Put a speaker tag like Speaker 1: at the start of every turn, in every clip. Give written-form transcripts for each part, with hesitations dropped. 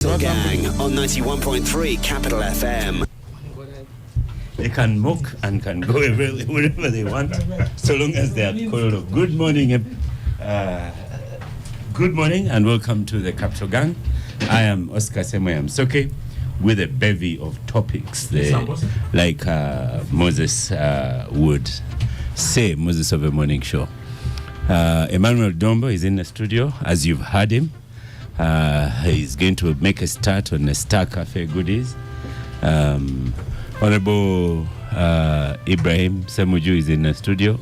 Speaker 1: Capitalgang on 91.3 Capital FM.
Speaker 2: They can mock and can go wherever they want, so long as they are called off. Good morning, and welcome to the Capitalgang. I am Oscar Semoyam Soke with a bevy of topics, like Moses would say, Moses of a morning show. Emmanuel Dombo is in the studio, as you've heard him. He's going to make a start on the Star Cafe goodies. Honorable Ibrahim Semuju is in the studio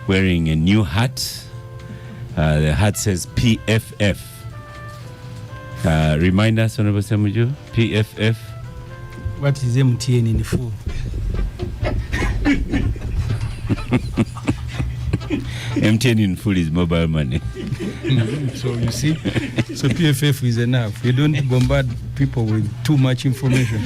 Speaker 2: wearing a new hat. The hat says PFF. Remind us, Honorable Semuju, PFF.
Speaker 3: What is MTN in full?
Speaker 2: MTN in full is mobile money.
Speaker 3: So you see, so PFF is enough. You don't bombard people with too much information.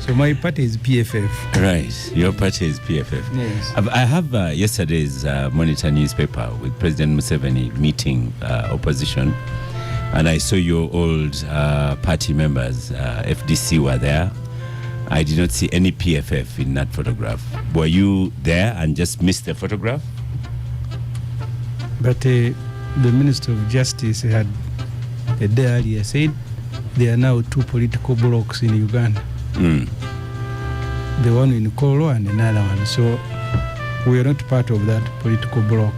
Speaker 3: So my party is PFF.
Speaker 2: Right, your party is PFF.
Speaker 3: Yes.
Speaker 2: I have yesterday's Monitor newspaper with President Museveni meeting opposition, and I saw your old party members, FDC, were there. I did not see any PFF in that photograph. Were you there and just missed the photograph?
Speaker 3: But the Minister of Justice had a day earlier said there are now two political blocs in Uganda. The one in Kolo and another one. So we are not part of that political bloc.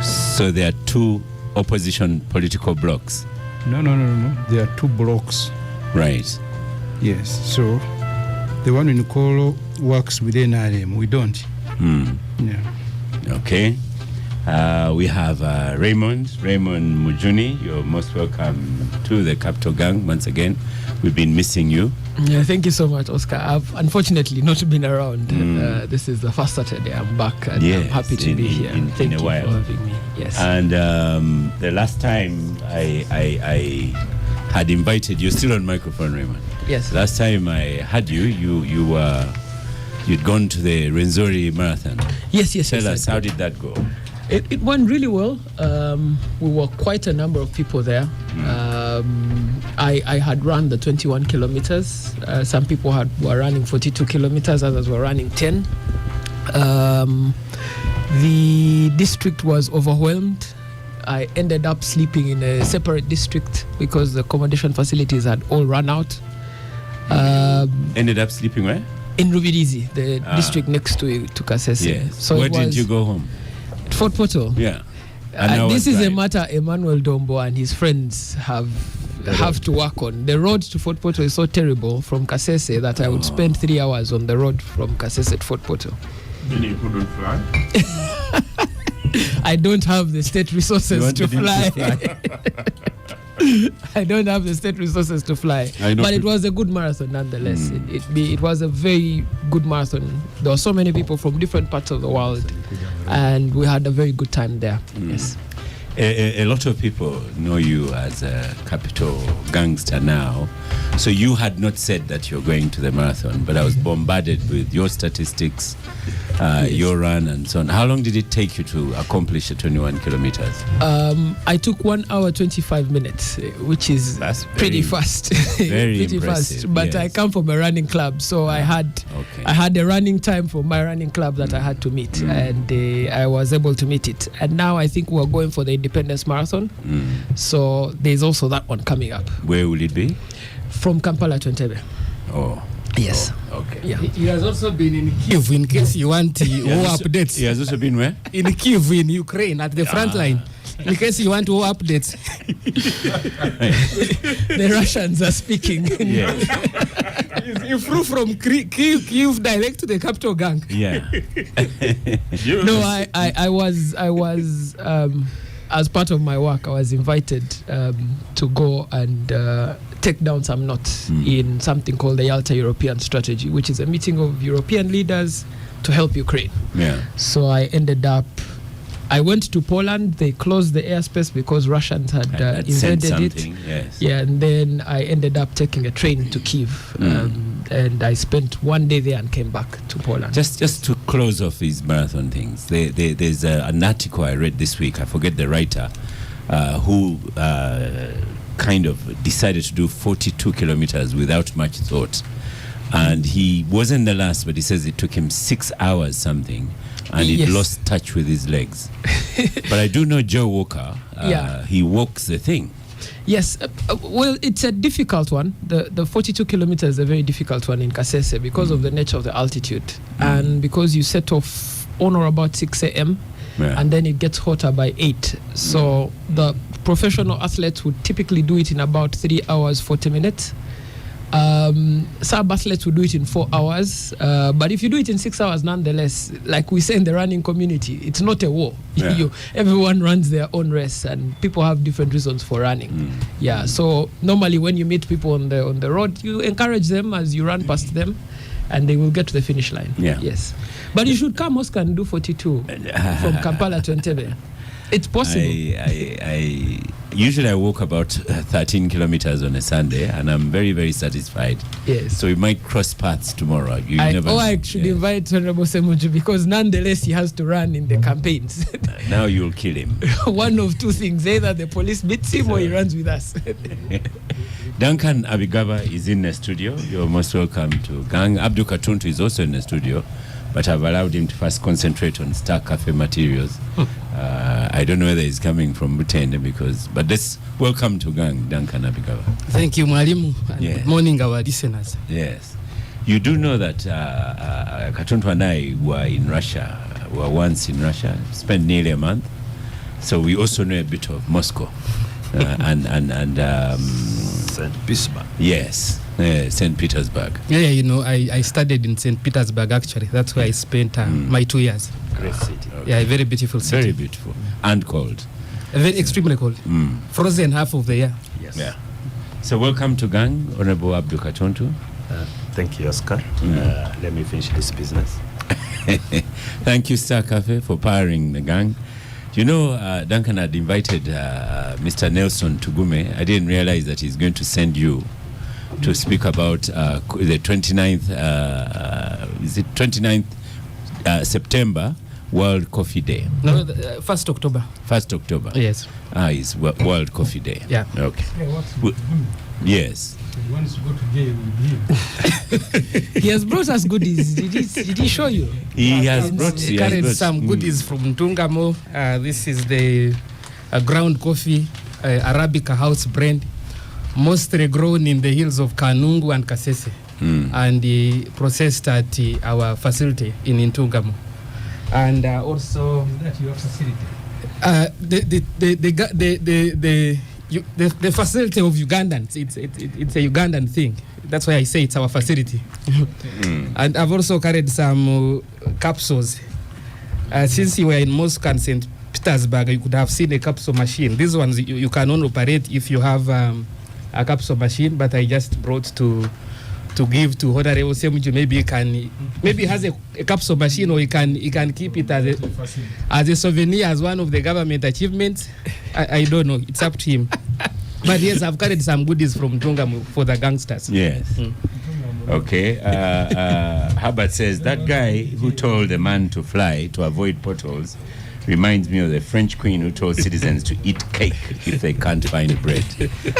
Speaker 2: So there are two opposition political blocs?
Speaker 3: No. There are two blocs.
Speaker 2: Right.
Speaker 3: Yes. So the one in Kolo works with NRM. We don't. Yeah.
Speaker 2: Okay. We have Raymond Mujuni. You're most welcome to the Capitalgang once again. We've been missing you.
Speaker 4: Yeah, thank you so much, Oscar. I've unfortunately not been around. This is the first Saturday I'm back, and I'm happy to be here. Thank you for having me. Yes. And
Speaker 2: the last time I had invited you, still on microphone, Raymond.
Speaker 4: Yes.
Speaker 2: Last time I had you'd gone to the Rwenzori Marathon.
Speaker 4: Yes.
Speaker 2: Tell us, how did that go?
Speaker 4: It went really well. We were quite a number of people there. I had run the 21 kilometers. Some people were running 42 kilometers, others were running 10. The district was overwhelmed. I ended up sleeping in a separate district because the accommodation facilities had all run out.
Speaker 2: Ended up sleeping where?
Speaker 4: In Rubirizi, the district next to Kasese.
Speaker 2: Yes. So where did you go home?
Speaker 4: Fort Portal.
Speaker 2: Yeah.
Speaker 4: And this is a matter Emmanuel Dombo and his friends have to work on. The road to Fort Portal is so terrible from Kasese that I would spend 3 hours on the road from Kasese to Fort Portal.
Speaker 2: Then you couldn't fly?
Speaker 4: I don't have the state resources to fly. I don't have the state resources to fly. But it was a good marathon nonetheless. It was a very good marathon. There were so many people from different parts of the world, and we had a very good time there. Yes.
Speaker 2: A lot of people know you as a capital gangster now. So you had not said that you're going to the marathon, but I was bombarded with your statistics, your run and so on. How long did it take you to accomplish the 21 kilometers?
Speaker 4: I took 1 hour 25 minutes, which is pretty fast.
Speaker 2: Very
Speaker 4: pretty
Speaker 2: impressive,
Speaker 4: fast. But
Speaker 2: yes.
Speaker 4: I come from a running club, so I had a running time for my running club that I had to meet, and I was able to meet it. And now I think we're going for the Independence Marathon. So there's also that one coming up.
Speaker 2: Where will it be?
Speaker 4: From Kampala to Entebbe.
Speaker 2: Oh.
Speaker 4: Yes.
Speaker 2: Oh, okay.
Speaker 4: Yeah.
Speaker 3: He has also been in Kyiv, in case you want more updates.
Speaker 2: He has also been where?
Speaker 3: In Kyiv, in Ukraine, at the front line. In case you want more updates.
Speaker 4: The Russians are speaking.
Speaker 2: Yeah.
Speaker 3: You flew from Kyiv direct to the Capitalgang.
Speaker 2: Yeah.
Speaker 4: No, I was as part of my work, I was invited to go and take down some knots in something called the Yalta European Strategy, which is a meeting of European leaders to help Ukraine.
Speaker 2: Yeah.
Speaker 4: So I went to Poland. They closed the airspace because Russians had invaded it.
Speaker 2: Yes.
Speaker 4: Yeah, and then I ended up taking a train to Kyiv, and I spent 1 day there and came back to Poland.
Speaker 2: Just to close off these marathon things, there's an article I read this week. I forget the writer, who kind of decided to do 42 kilometers without much thought. And he wasn't the last, but he says it took him 6 hours something, and he lost touch with his legs. But I do know Joe Walker. He walks the thing.
Speaker 4: Yes, well, it's a difficult one. The 42 kilometers is a very difficult one in Kasese because of the nature of the altitude, and because you set off on or about 6 a.m. And then it gets hotter by 8. So the professional athletes would typically do it in about 3 hours 40 minutes. Sub athletes will do it in 4 hours, but if you do it in 6 hours, nonetheless, like we say in the running community, it's not a war. Everyone runs their own race, and people have different reasons for running. So normally when you meet people on the road, you encourage them as you run past them, and they will get to the finish line. Yes, but you should come, Oscar, and do 42 from Kampala to Entebbe. It's possible.
Speaker 2: I usually I walk about 13 kilometers on a Sunday, and I'm very, very satisfied.
Speaker 4: Yes.
Speaker 2: So we might cross paths tomorrow.
Speaker 4: I should invite Honorable Semuju, because nonetheless he has to run in the campaigns.
Speaker 2: Now you'll kill him.
Speaker 4: One of two things: either the police beats him or he runs with us.
Speaker 2: Duncan Abigaba is in the studio. You're most welcome to Gang. Abdul Katuntu is also in the studio, but I've allowed him to first concentrate on Star Cafe materials. I don't know whether he's coming from Butende, but let's welcome to Gang, Duncan Abigaba.
Speaker 5: Thank you, Mwalimu. Good morning, our listeners.
Speaker 2: Yes. You do know that Katuntu and I were once in Russia, spent nearly a month. So we also know a bit of Moscow. and
Speaker 6: St. Petersburg.
Speaker 2: Yes, St. Petersburg.
Speaker 5: I studied in St. Petersburg, actually. That's where I spent my 2 years.
Speaker 6: Great city.
Speaker 2: Okay.
Speaker 5: Yeah, a very beautiful city.
Speaker 2: Very beautiful. And cold.
Speaker 5: Very extremely cold. Frozen half of the year.
Speaker 6: Yes.
Speaker 2: Yeah. So welcome to Gang, Honorable Abdul Katuntu.
Speaker 6: Thank you, Oscar. Let me finish this business.
Speaker 2: Thank you, Star Cafe, for powering the Gang. You know, Duncan had invited Mr. Nelson Tugume. I didn't realize that he's going to send you to speak about the 29th, is it 29th September World Coffee Day?
Speaker 5: No, 1st October.
Speaker 2: 1st October.
Speaker 5: Yes.
Speaker 2: It's World Coffee Day.
Speaker 5: Yeah.
Speaker 2: Okay. Yes.
Speaker 3: He wants to go to jail with him.
Speaker 4: He has brought us goodies. Did he show you?
Speaker 2: He has brought
Speaker 5: some goodies from Ntungamo. This is the ground coffee, Arabica house brand, mostly grown in the hills of Kanungu and Kasese, and processed at our facility in Ntungamo. And also,
Speaker 3: Is that your facility?
Speaker 5: The facility of Ugandans, it's a Ugandan thing. That's why I say it's our facility. And I've also carried some capsules. Since you were in Moscow and St. Petersburg, you could have seen a capsule machine. These ones you can only operate if you have a capsule machine, but I just brought to give to Honorable Semuju. Maybe he has a capsule machine, or he can keep it as a souvenir, as one of the government achievements. I don't know. It's up to him. But yes, I've carried some goodies from Ntungamo for the gangsters.
Speaker 2: Yes. Okay. Herbert says that guy who told the man to fly to avoid potholes reminds me of the French queen who told citizens to eat cake if they can't find bread.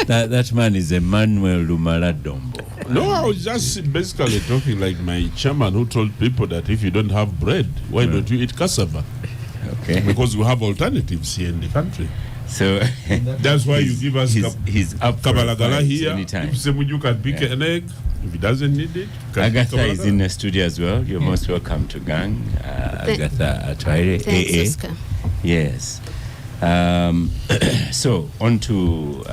Speaker 2: That man is Emmanuel Lumala Dombo.
Speaker 7: No, I was just basically talking like my chairman who told people that if you don't have bread, why don't you eat cassava?
Speaker 2: Okay.
Speaker 7: Because we have alternatives here in the country.
Speaker 2: So
Speaker 7: that's why you give us
Speaker 2: he's up for
Speaker 7: Kabalagala here.
Speaker 2: anytime.
Speaker 7: If Semuju can pick an egg, if he doesn't need it,
Speaker 2: Agatha is in the studio as well. You're most welcome to Gang. Agatha Atwaire, AA.
Speaker 8: Oscar.
Speaker 2: Yes. So on to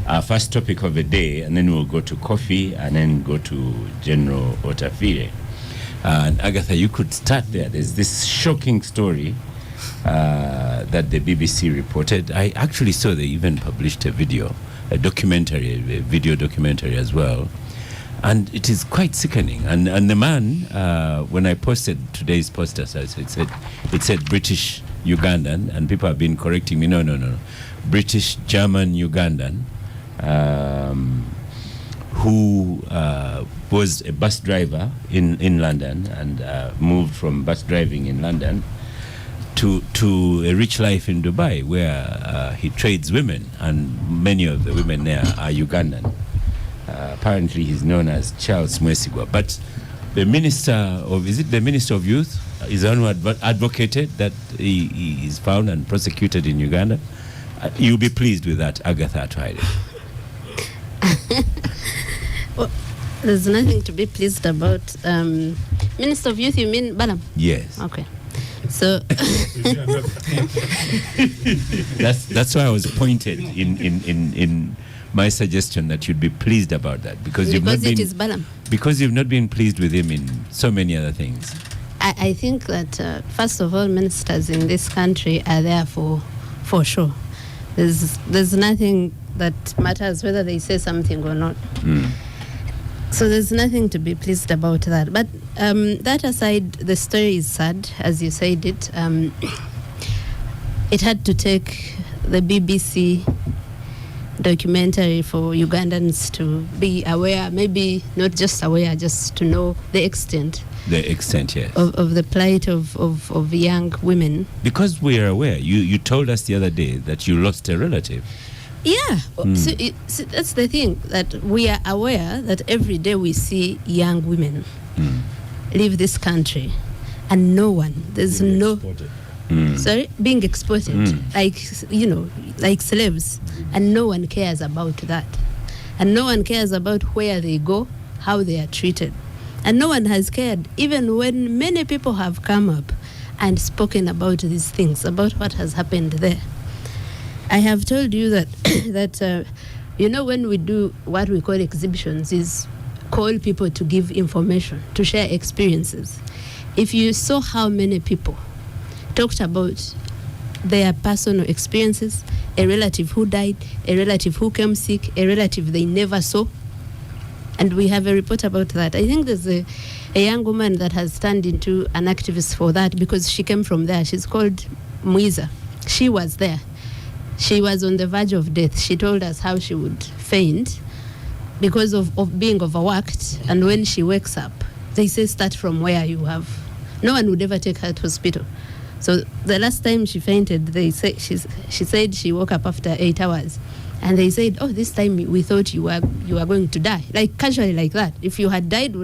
Speaker 2: our first topic of the day, and then we'll go to coffee, and then go to General Otafire. And Agatha, you could start there. There's this shocking story that the BBC reported. I actually saw they even published a video documentary as well. And it is quite sickening. And the man, when I posted today's poster, it said British Ugandan, and people have been correcting me. No. British German Ugandan, who was a bus driver in London and moved from bus driving in London to a rich life in Dubai, where he trades women, and many of the women there are Ugandan. Apparently, he's known as Charles Mwesigwa. But the Minister of Youth is the one who advocated that he is found and prosecuted in Uganda. You'll be pleased with that, Agatha Atwaide.
Speaker 8: Well, there's nothing to be pleased about. Minister of Youth, you mean Balam?
Speaker 2: Yes.
Speaker 8: Okay. So
Speaker 2: that's why I was pointed in my suggestion that you'd be pleased about that, because you've not been pleased with him in so many other things.
Speaker 8: I think that first of all, ministers in this country are there for sure. There's nothing that matters whether they say something or not. So there's nothing to be pleased about that. But that aside, the story is sad, as you said it. It had to take the BBC documentary for Ugandans to be aware, maybe not just aware, just to know the extent.
Speaker 2: The extent, yes.
Speaker 8: Of the plight of young women.
Speaker 2: Because we are aware. You told us the other day that you lost a relative.
Speaker 8: Yeah, so that's the thing, that we are aware that every day we see young women leave this country, and there's no, being exported, like slaves, and no one cares about that, and no one cares about where they go, how they are treated, and no one has cared, even when many people have come up and spoken about these things, about what has happened there. I have told you that when we do what we call exhibitions, is call people to give information, to share experiences. If you saw how many people talked about their personal experiences, a relative who died, a relative who came sick, a relative they never saw, and we have a report about that. I think there's a young woman that has turned into an activist for that because she came from there. She's called Muiza. She was there. She was on the verge of death. She told us how she would faint because of being overworked. And when she wakes up, they say start from where you have. No one would ever take her to hospital. So the last time she fainted, they say she said she woke up after 8 hours. And they said, oh, this time we thought you were going to die. Like casually like that. If you had died,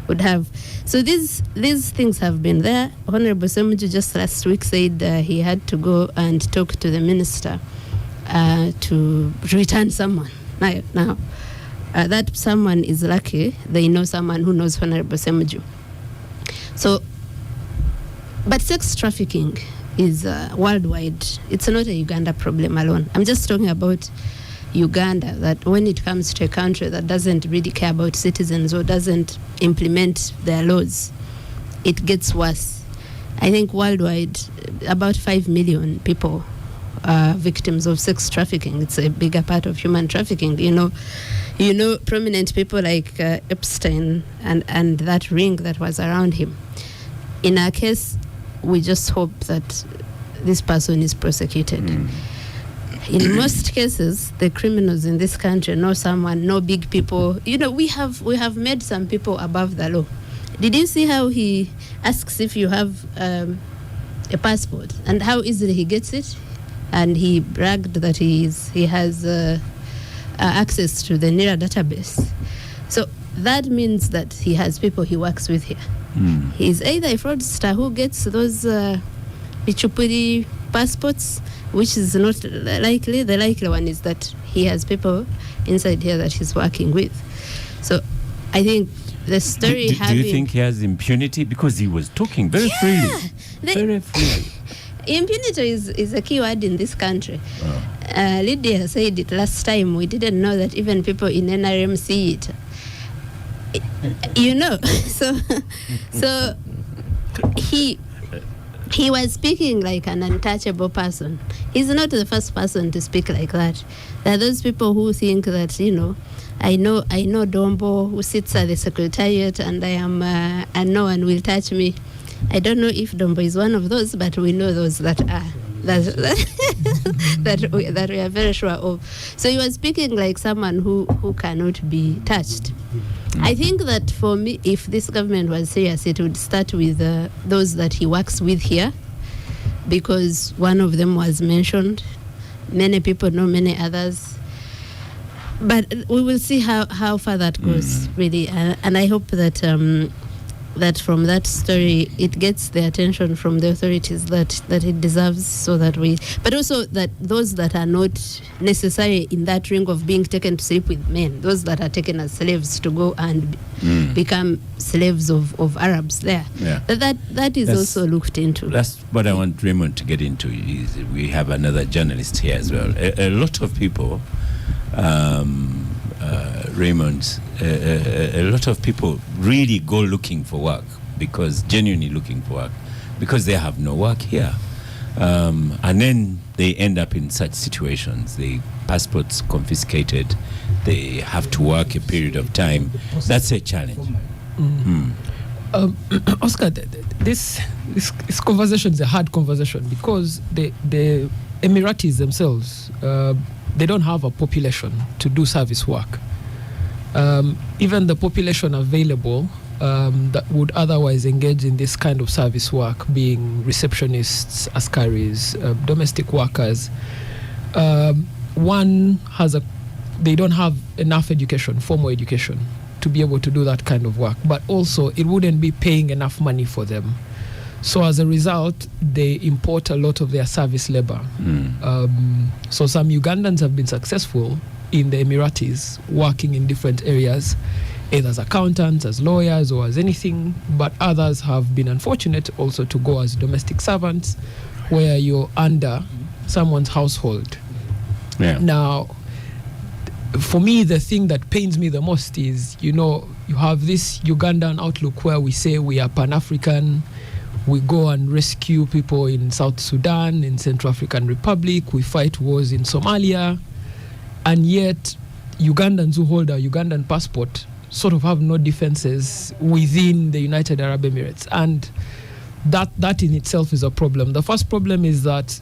Speaker 8: would have. So these things have been there. Honorable Semuju just last week said he had to go and talk to the minister to return someone. Now that someone is lucky. They know someone who knows Honorable Semuju. So, but sex trafficking is worldwide. It's not a Uganda problem alone. I'm just talking about Uganda, that when it comes to a country that doesn't really care about citizens or doesn't implement their laws, it gets worse. I think worldwide, about 5 million people are victims of sex trafficking. It's a bigger part of human trafficking. You know, prominent people like Epstein and that ring that was around him. In our case, we just hope that this person is prosecuted. In most cases, the criminals in this country know someone, know big people. We have made some people above the law. Did you see how he asks if you have a passport and how easily he gets it? And he bragged that he has access to the NIRA database. So that means that he has people he works with here. He's either a fraudster who gets those Bichupuri passports, which is not likely. The likely one is that he has people inside here that he's working with. So I think the story
Speaker 2: do you think he has impunity? Because he was talking very freely. Very freely.
Speaker 8: Impunity is a key word in this country. Lydia said it last time. We didn't know that even people in NRM see it. So he was speaking like an untouchable person. He's not the first person to speak like that. There are those people who think that, I know Dombo who sits at the secretariat and I am and no one will touch me. I don't know if Dombo is one of those, but we know those that are that we are very sure of. So he was speaking like someone who cannot be touched. I think that for me, if this government was serious, it would start with those that he works with here. because one of them was mentioned. Many people know many others. But we will see how far that goes, really. And I hope that that from that story, it gets the attention from the authorities that it deserves, so that but also that those that are not necessary in that ring of being taken to sleep with men, those that are taken as slaves to go and become slaves of Arabs there, that is also looked into.
Speaker 2: That's what I want Raymond to get into. Is we have another journalist here as well. A lot of people, Raymond, a lot of people really go looking for work, genuinely looking for work, because they have no work here. And then they end up in such situations. The passports confiscated, they have to work a period of time. That's a challenge.
Speaker 4: Oscar, this conversation is a hard conversation, because the Emiratis themselves, they don't have a population to do service work. Even the population available that would otherwise engage in this kind of service work, being receptionists, askaris, domestic workers, they don't have enough education, formal education, to be able to do that kind of work. But also, it wouldn't be paying enough money for them. So as a result, they import a lot of their service labor. So some Ugandans have been successful in the Emiratis, working in different areas, either as accountants, as lawyers, or as anything. But others have been unfortunate also to go as domestic servants, where you're under someone's household. Now, for me, the thing that pains me the most is, you have this Ugandan outlook where we say we are Pan-African. We go and rescue people in South Sudan, in Central African Republic. We fight wars in Somalia. And yet, Ugandans who hold a Ugandan passport sort of have no defenses within the United Arab Emirates. And that in itself is a problem. The first problem is that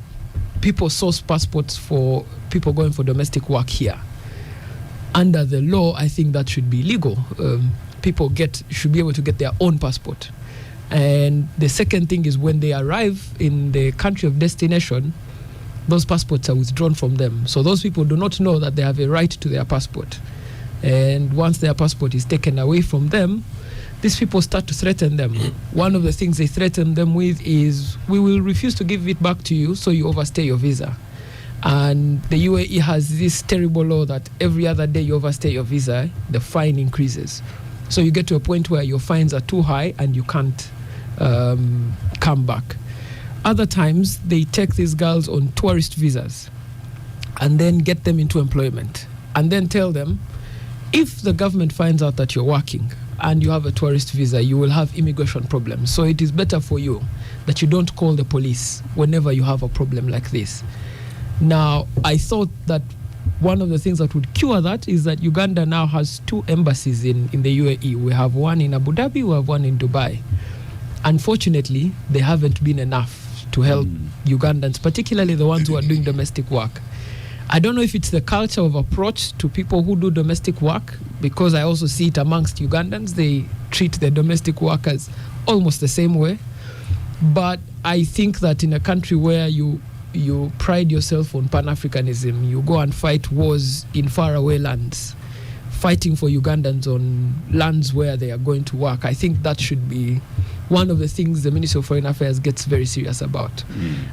Speaker 4: people source passports for people going for domestic work here. Under the law, I think that should be legal. People should be able to get their own passport. And the second thing is, when they arrive in the country of destination, those passports are withdrawn from them. So those people do not know that they have a right to their passport. And once their passport is taken away from them, these people start to threaten them. One of the things they threaten them with is, we will refuse to give it back to you, so you overstay your visa. And the UAE has this terrible law that every other day you overstay your visa, the fine increases. So you get to a point where your fines are too high and you can't come back. Other times, they take these girls on tourist visas and then get them into employment, and then tell them, if the government finds out that you're working and you have a tourist visa, you will have immigration problems. So it is better for you that you don't call the police whenever you have a problem like this. Now, I thought that one of the things that would cure that is that Uganda now has 2 embassies in the UAE. We have one in Abu Dhabi, we have one in Dubai. Unfortunately, they haven't been enough to help Ugandans, particularly the ones who are doing domestic work. I don't know if it's the culture of approach to people who do domestic work, because I also see it amongst Ugandans. They treat their domestic workers almost the same way. But I think that in a country where you pride yourself on Pan-Africanism, you go and fight wars in faraway lands, fighting for Ugandans on lands where they are going to work. I think that should be one of the things the Ministry of Foreign Affairs gets very serious about.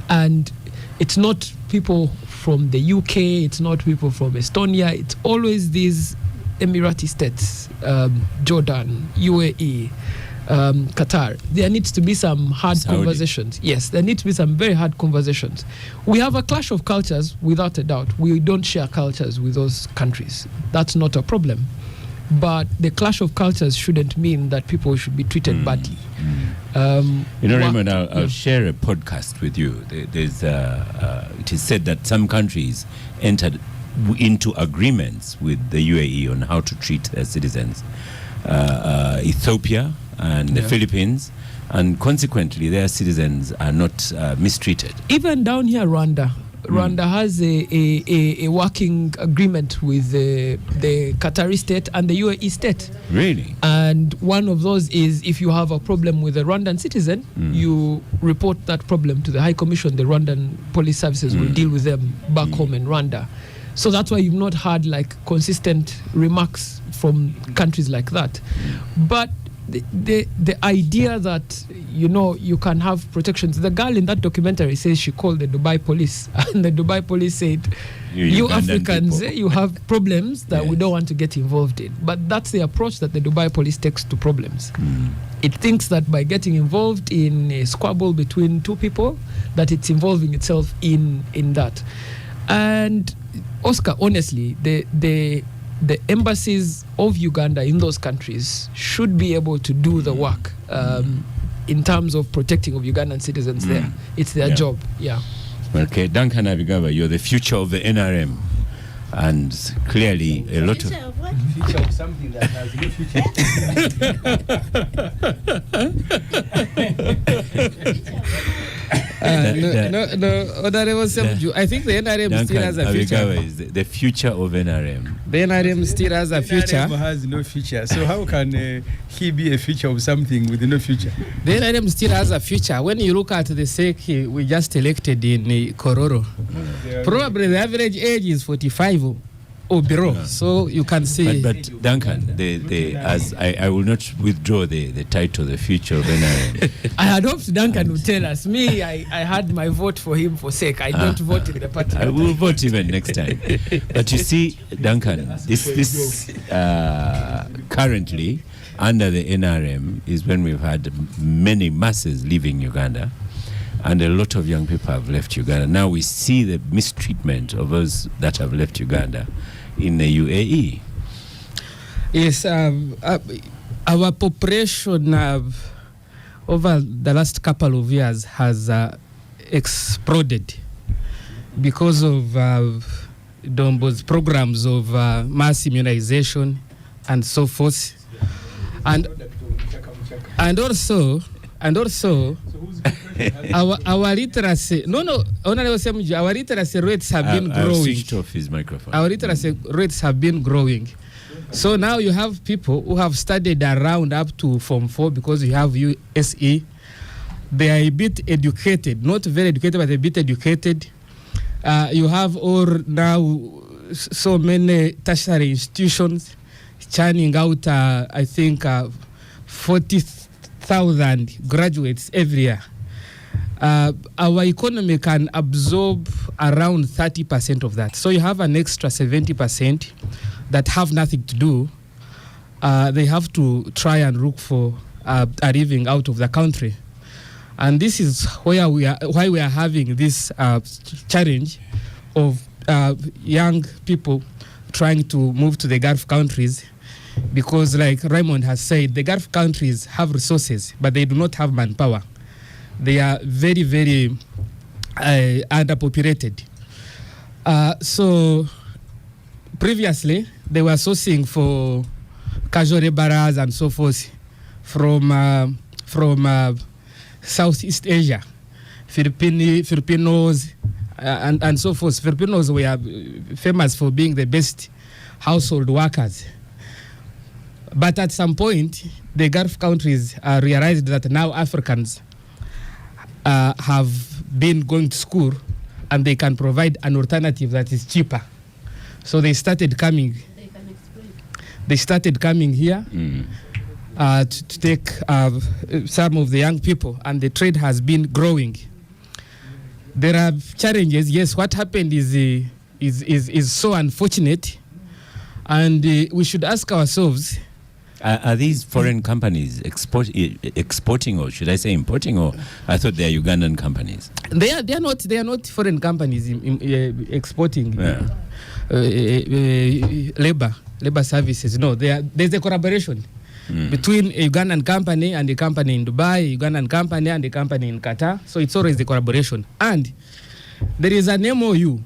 Speaker 4: And it's not people from the UK, it's not people from Estonia, it's always these Emirati states, Jordan, UAE, Qatar. There needs to be some hard conversations. Yes, there needs to be some very hard conversations. We have a clash of cultures, without a doubt. We don't share cultures with those countries. That's not a problem. But the clash of cultures shouldn't mean that people should be treated badly.
Speaker 2: Raymond, I'll share a podcast with you. There's it is said that some countries entered into agreements with the UAE on how to treat their citizens. Ethiopia and the Philippines, and consequently their citizens are not mistreated.
Speaker 4: Even down here, Rwanda, Rwanda has a working agreement with the Qatari state and the UAE state.
Speaker 2: Really?
Speaker 4: And one of those is if you have a problem with a Rwandan citizen, you report that problem to the High Commission. The Rwandan police services will deal with them back home in Rwanda. So that's why you've not had like consistent remarks from countries like that. But the idea that, you know, you can have protections. The girl in that documentary says she called the Dubai police, and the Dubai police said, you Africans, you have problems that we don't want to get involved in. But that's the approach that the Dubai police takes to problems. It thinks that by getting involved in a squabble between two people, that it's involving itself in that. And Oscar, honestly, the embassies of Uganda in those countries should be able to do the work in terms of protecting of Ugandan citizens there. It's their job. Yeah.
Speaker 2: Okay, Duncan Abigaba, you're the future of the NRM. And clearly a lot of...
Speaker 3: Future of something that has no future.
Speaker 5: Honorable Semju, I think the NRM
Speaker 2: Duncan
Speaker 5: still has a future.
Speaker 2: Abigaba is the future of NRM.
Speaker 5: The NRM still has a future.
Speaker 3: NRM has no future. So how can he be a future of something with no future?
Speaker 5: The NRM still has a future. When you look at the SEC we just elected in Kororo, probably the average age is 45 or below. So you can see.
Speaker 2: But Duncan, as I will not withdraw the title, the future of NRM.
Speaker 4: I had hoped Duncan would tell us. Me, I had my vote for him for sake. I don't vote in the party.
Speaker 2: I will vote even next time. But you see, Duncan, this currently under the NRM is when we've had many masses leaving Uganda. And a lot of young people have left Uganda. Now we see the mistreatment of those that have left Uganda in the UAE.
Speaker 5: Yes, our population over the last couple of years has exploded because of Dombo's programs of mass immunization and so forth. And also our literacy our literacy rates have been growing.
Speaker 2: Switched off his microphone.
Speaker 5: Our literacy rates have been growing. So now you have people who have studied around up to Form 4 because you have USE. They are a bit educated, not very educated, but a bit educated. You have all now so many tertiary institutions churning out, I think, 40,000 graduates every year. Our economy can absorb around 30% of that. So you have an extra 70% that have nothing to do. They have to try and look for a living out of the country. And this is why we are having this challenge of young people trying to move to the Gulf countries, because like Raymond has said, the Gulf countries have resources, but they do not have manpower. They are very, very underpopulated. So previously, they were sourcing for casual laborers and so forth from Southeast Asia, Filipinos, and so forth. Filipinos were famous for being the best household workers. But at some point, the Gulf countries realized that now Africans have been going to school and they can provide an alternative that is cheaper. So they started coming. They started coming here to take some of the young people, and the trade has been growing. There are challenges. Yes, what happened is so unfortunate, and we should ask ourselves.
Speaker 2: Are these foreign companies exporting, or should I say importing, or I thought they are Ugandan companies?
Speaker 5: They are not foreign companies exporting labor services. No, there's a collaboration between a Ugandan company and a company in Dubai, Ugandan company and a company in Qatar. So it's always the collaboration. And there is an MOU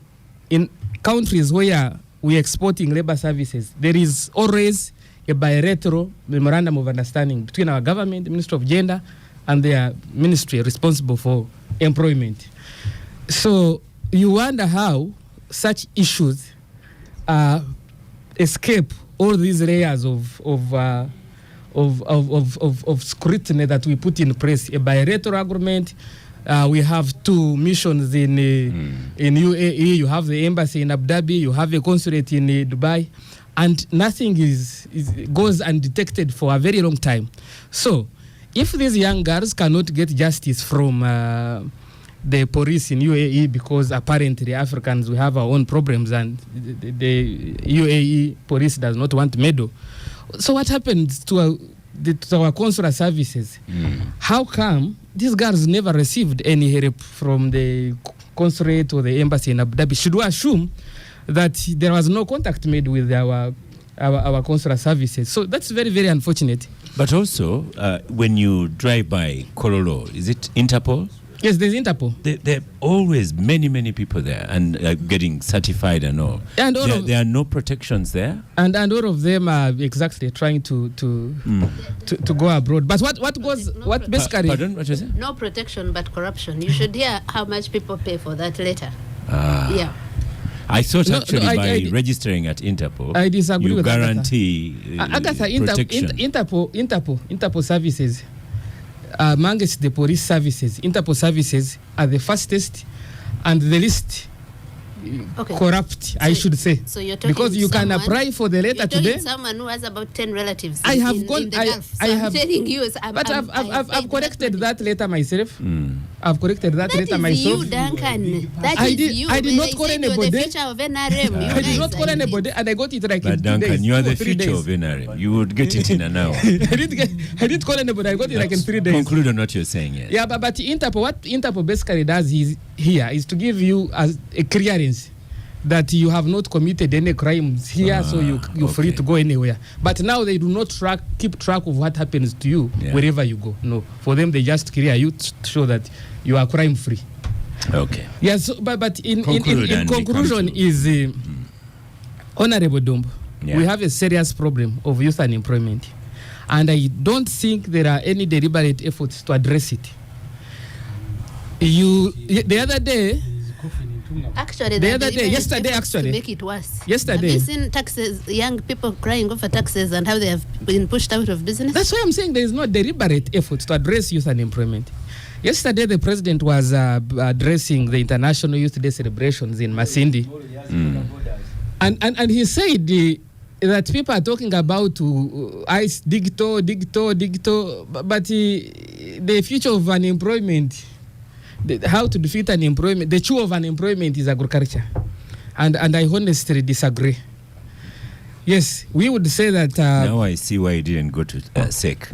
Speaker 5: in countries where we are exporting labor services. There is always a bilateral memorandum of understanding between our government, the Ministry of Gender, and their ministry responsible for employment. So you wonder how such issues escape all these layers of scrutiny that we put in place. A bilateral agreement. We have 2 missions in UAE. You have the embassy in Abu Dhabi. You have a consulate in Dubai, and nothing goes undetected for a very long time. So, if these young girls cannot get justice from the police in UAE, because apparently Africans, we have our own problems, and the UAE police does not want to meddle. So what happens to our consular services? How come these girls never received any help from the consulate or the embassy in Abu Dhabi? Should we assume that there was no contact made with our consular services? So that's very, very unfortunate.
Speaker 2: But also, when you drive by Kololo, is it Interpol?
Speaker 5: Yes, there's Interpol.
Speaker 2: There are always many people there and getting certified and all. And there are no protections there.
Speaker 5: And all of them are exactly trying to go abroad. But what basically?
Speaker 2: Pardon, what you say?
Speaker 8: No protection, but corruption. You should hear how much people pay for that later. Yeah.
Speaker 2: I thought by registering at Interpol,
Speaker 5: I disagree with
Speaker 2: guarantee
Speaker 5: Agatha.
Speaker 2: protection.
Speaker 5: Interpol services, amongst the police services, Interpol services are the fastest and the least corrupt, I should say.
Speaker 8: So you're talking
Speaker 5: because you can apply for the letter today.
Speaker 8: Someone who has about 10 relatives.
Speaker 5: I have
Speaker 8: in
Speaker 5: gone.
Speaker 8: the Gulf. So I'm telling you,
Speaker 5: I've corrected that letter myself. I've corrected that letter myself.
Speaker 8: You, Duncan. That is you.
Speaker 5: I did not call anybody.
Speaker 8: The future of NRM.
Speaker 5: I did not call anybody, and I got it like in 2
Speaker 2: Duncan,
Speaker 5: days.
Speaker 2: you are the future of NRM. You would get it in an hour.
Speaker 5: I didn't call anybody. I got it like in 3 days.
Speaker 2: Conclude on what you're saying. Yes.
Speaker 5: Yeah, but Interpol, what Interpol basically does is to give you a clearance that you have not committed any crimes here, so you're free to go anywhere. But now they do not keep track of what happens to you wherever you go. No, for them they just clear you to show that you are crime free.
Speaker 2: Okay.
Speaker 5: Yes, but in conclusion is Honorable Dombo, we have a serious problem of youth unemployment, and I don't think there are any deliberate efforts to address it. The other day.
Speaker 8: Actually,
Speaker 5: yesterday,
Speaker 8: to make it worse.
Speaker 5: Yesterday.
Speaker 8: Have you seen taxes, young people crying over taxes and how they have been pushed out of business?
Speaker 5: That's why I'm saying there is no deliberate effort to address youth unemployment. Yesterday, the president was addressing the International Youth Day celebrations in Masindi. And he said that people are talking about digital, but the future of unemployment, how to defeat unemployment, the cure of unemployment is agriculture. And I honestly disagree. Yes, we would say that...
Speaker 2: now I see why you didn't go to SEC.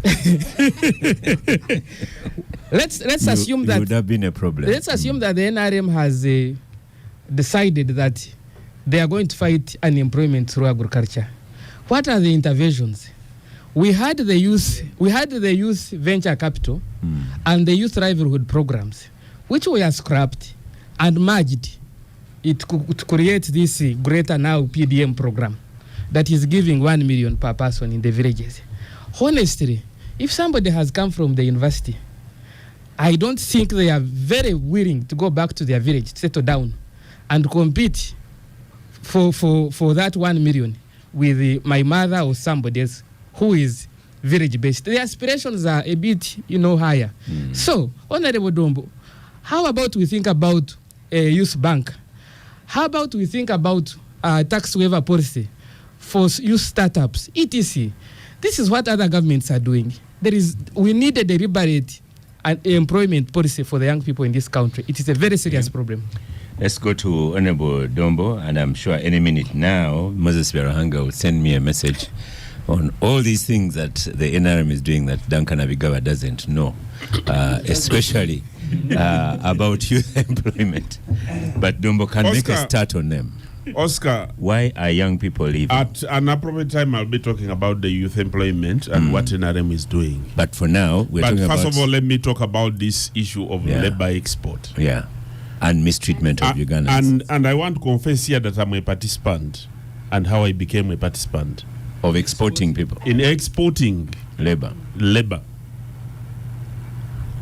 Speaker 5: Let's assume that...
Speaker 2: It would have been a problem.
Speaker 5: Let's assume that the NRM has decided that they are going to fight unemployment through agriculture. What are the interventions? We had the youth venture capital and the youth livelihood programs, which were scrapped and merged to create this greater now PDM program that is giving 1 million per person in the villages. Honestly, if somebody has come from the university, I don't think they are very willing to go back to their village, settle down, and compete for that 1 million with my mother or somebody else who is village-based. The aspirations are a bit, higher. So, Honorable Dombo, how about we think about a youth bank? How about we think about tax waiver policy for youth startups, etc.? This is what other governments are doing. We need a deliberate employment policy for the young people in this country. It is a very serious problem.
Speaker 2: Let's go to Honorable Dombo, and I'm sure any minute now, Moses Berahanga will send me a message on all these things that the NRM is doing that Duncan Abigawa doesn't know, especially about youth employment. But Dombo can make a start on them.
Speaker 7: Oscar,
Speaker 2: why are young people leaving?
Speaker 7: At an appropriate time, I'll be talking about the youth employment and what NRM is doing.
Speaker 2: But for now, we're talking about...
Speaker 7: But first of all, let me talk about this issue of labor export.
Speaker 2: Yeah, and mistreatment of Ugandans.
Speaker 7: And I want to confess here that I'm a participant and how I became a participant.
Speaker 2: Of exporting people?
Speaker 7: In exporting
Speaker 2: labor.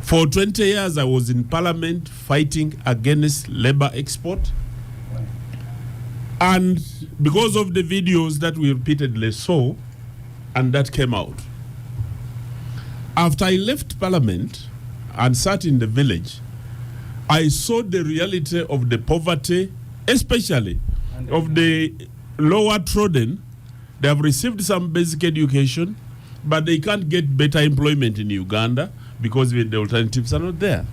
Speaker 7: For 20 years, I was in parliament fighting against labor export. And because of the videos that we repeatedly saw, and that came out. After I left parliament and sat in the village, I saw the reality of the poverty, especially of the lower trodden. They have received some basic education, but they can't get better employment in Uganda because the alternatives are not there.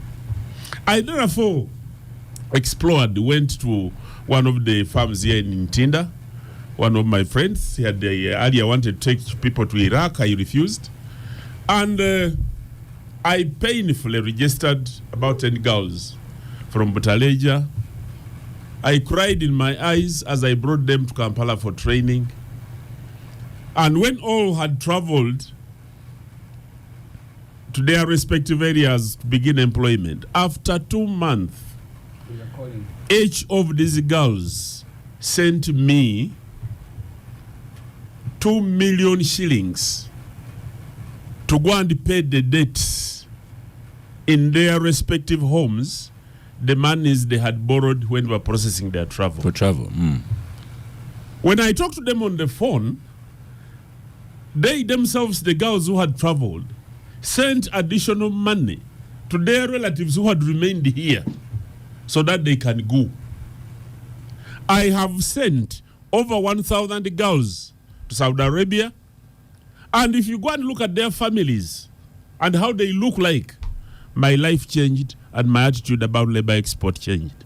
Speaker 7: I therefore explored, went to one of the farms here in Ntinda. One of my friends, he had earlier wanted to take people to Iraq. I refused. And I painfully registered about 10 girls from Butaleja. I cried in my eyes as I brought them to Kampala for training. And when all had traveled to their respective areas to begin employment, after 2 months, each of these girls sent me 2 million shillings to go and pay the debts in their respective homes, the monies they had borrowed when they were processing their travel.
Speaker 2: For travel.
Speaker 7: When I talked to them on the phone, they themselves, the girls who had traveled, sent additional money to their relatives who had remained here so that they can go. I have sent over 1,000 girls to Saudi Arabia, and if you go and look at their families and how they look like, my life changed and my attitude about labor export changed.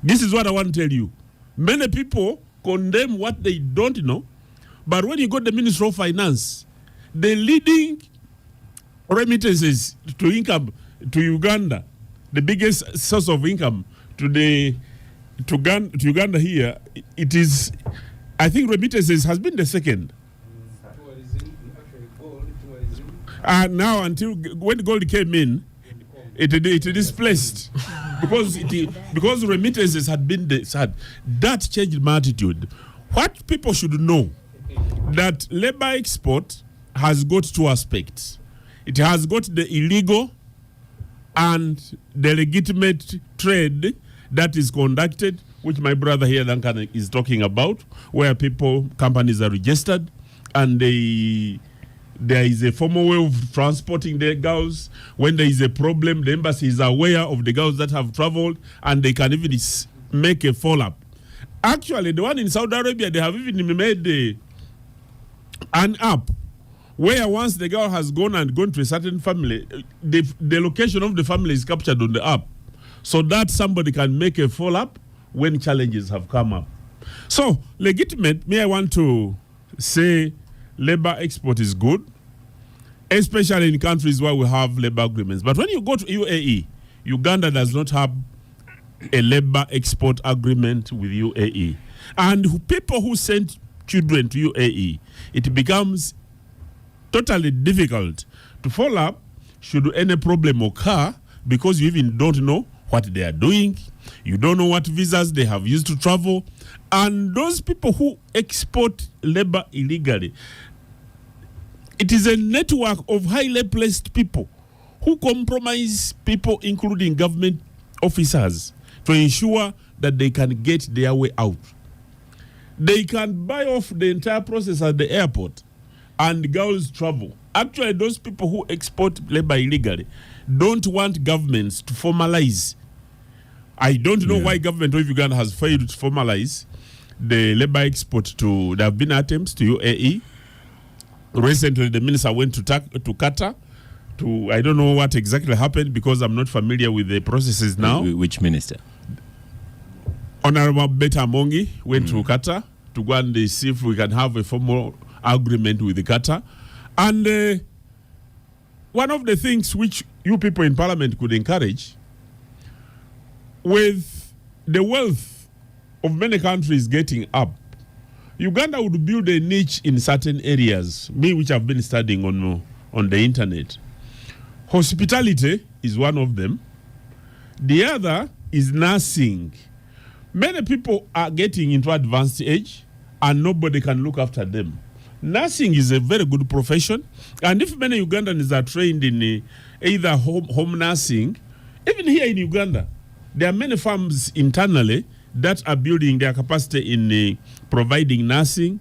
Speaker 7: This is what I want to tell you. Many people condemn what they don't know, but when you go to the Ministry of Finance, the leading remittances to income to Uganda, the biggest source of income to Uganda here, it is, I think remittances has been the second. And now until when gold came in, it displaced because remittances had been that changed my attitude. What people should know, that labor export has got two aspects. It has got the illegal and the legitimate trade that is conducted, which my brother here Duncan is talking about, where companies are registered and there is a formal way of transporting the girls. When there is a problem, the embassy is aware of the girls that have traveled and they can even make a follow-up. Actually, the one in Saudi Arabia, they have even made an app where once the girl has gone to a certain family, the location of the family is captured on the app so that somebody can make a follow-up when challenges have come up. So, legitimate, I want to say labor export is good, especially in countries where we have labor agreements. But when you go to UAE, Uganda does not have a labor export agreement with UAE. And people who send children to UAE, it becomes totally difficult to follow up should any problem occur because you even don't know what they are doing. You don't know what visas they have used to travel. And those people who export labor illegally, it is a network of highly placed people who compromise people, including government officers, to ensure that they can get their way out. They can buy off the entire process at the airport and girls travel. Actually, those people who export labor illegally don't want governments to formalize. I don't know why government of Uganda has failed to formalize the labor export to, there have been attempts to UAE. Recently, the minister went to Qatar. I don't know what exactly happened because I'm not familiar with the processes now.
Speaker 2: Which minister?
Speaker 7: Honorable Beta Mongi went to Qatar to go and see if we can have a formal agreement with the Qatar. And one of the things which you people in parliament could encourage, with the wealth of many countries getting up, Uganda would build a niche in certain areas, which I've been studying on the internet. Hospitality is one of them. The other is nursing. Many people are getting into advanced age and nobody can look after them. nursing is a very good profession. And if many Ugandans are trained in either home nursing, even here in Uganda, there are many farms internally that are building their capacity in providing nursing,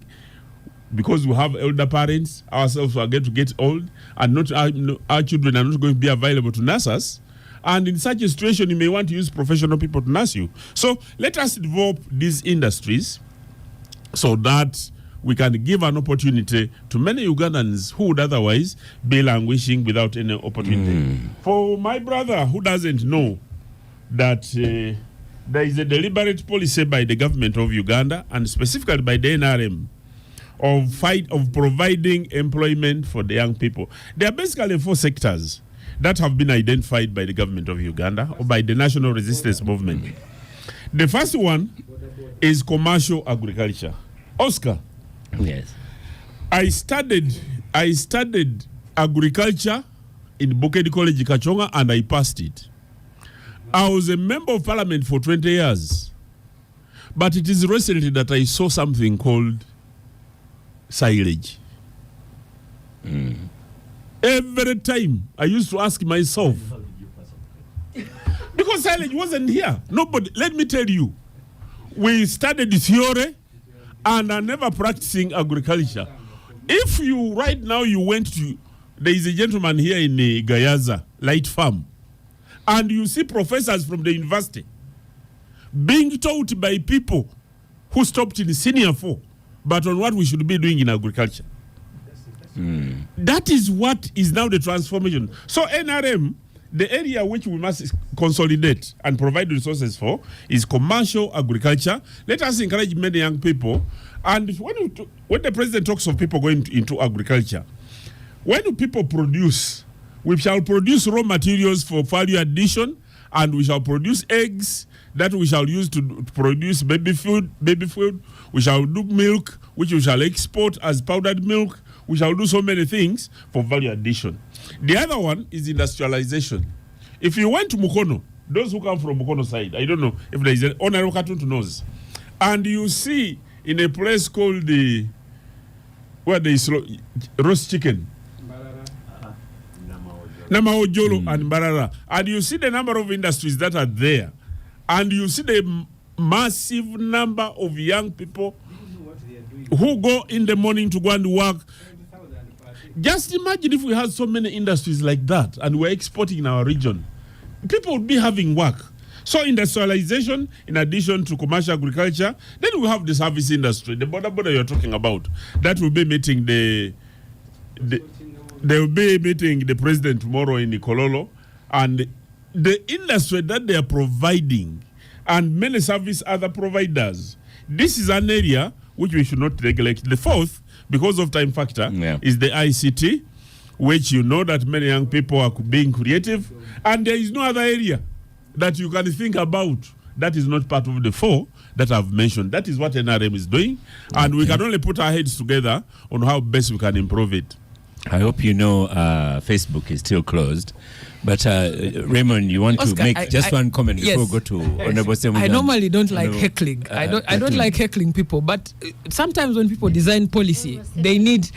Speaker 7: because we have elder parents, ourselves are going to get old, and not our children are not going to be available to nurse us. And in such a situation, you may want to use professional people to nurse you. So let us develop these industries so that we can give an opportunity to many Ugandans who would otherwise be languishing without any opportunity. For my brother who doesn't know that there is a deliberate policy by the government of Uganda, and specifically by the NRM, of providing employment for the young people. There are basically 4 sectors that have been identified by the government of Uganda or by the National Resistance Movement. The first one is commercial agriculture. Oscar.
Speaker 2: Yes.
Speaker 7: I studied agriculture in Bukedi College, Kachonga, and I passed it. I was a member of parliament for 20 years. But it is recently that I saw something called silage. Every time I used to ask myself, because silage wasn't here. Nobody, let me tell you, we studied theory and are never practicing agriculture. If you right now you went to, there is a gentleman here in Gayaza, Light Farm, and you see professors from the university being taught by people who stopped in senior 4, but on what we should be doing in agriculture. That is what is now the transformation. So NRM, the area which we must consolidate and provide resources for is commercial agriculture. Let us encourage many young people. And when the president talks of people going into agriculture, when people produce, we shall produce raw materials for value addition, and we shall produce eggs that we shall use to produce baby food. We shall do milk, which we shall export as powdered milk. We shall do so many things for value addition. The other one is industrialization. If you went to Mukono, those who come from Mukono side, I don't know if there is an honorable cartoon to knows, and you see in a place called where there is roast chicken, Namaojolo and Barara, and you see the number of industries that are there, and you see the massive number of young people who go in the morning to go and work. Just imagine if we had so many industries like that and we're exporting in our region. People would be having work. So industrialization, in addition to commercial agriculture, then we have the service industry, the border you're talking about. That will be meeting they will be meeting the president tomorrow in Ikololo, and the industry that they are providing and many service other providers. This is an area which we should not neglect. The fourth, because of time factor, is the ICT, which you know that many young people are being creative, and there is no other area that you can think about that is not part of the 4 that I've mentioned. That is what NRM is doing, and we can only put our heads together on how best we can improve it.
Speaker 2: I hope you know Facebook is still closed. But Raymond, you want
Speaker 4: Oscar,
Speaker 2: to make just one comment before we go to Honorable Semujan?
Speaker 4: I normally don't like heckling. I don't like heckling people, but sometimes when people design policy, they need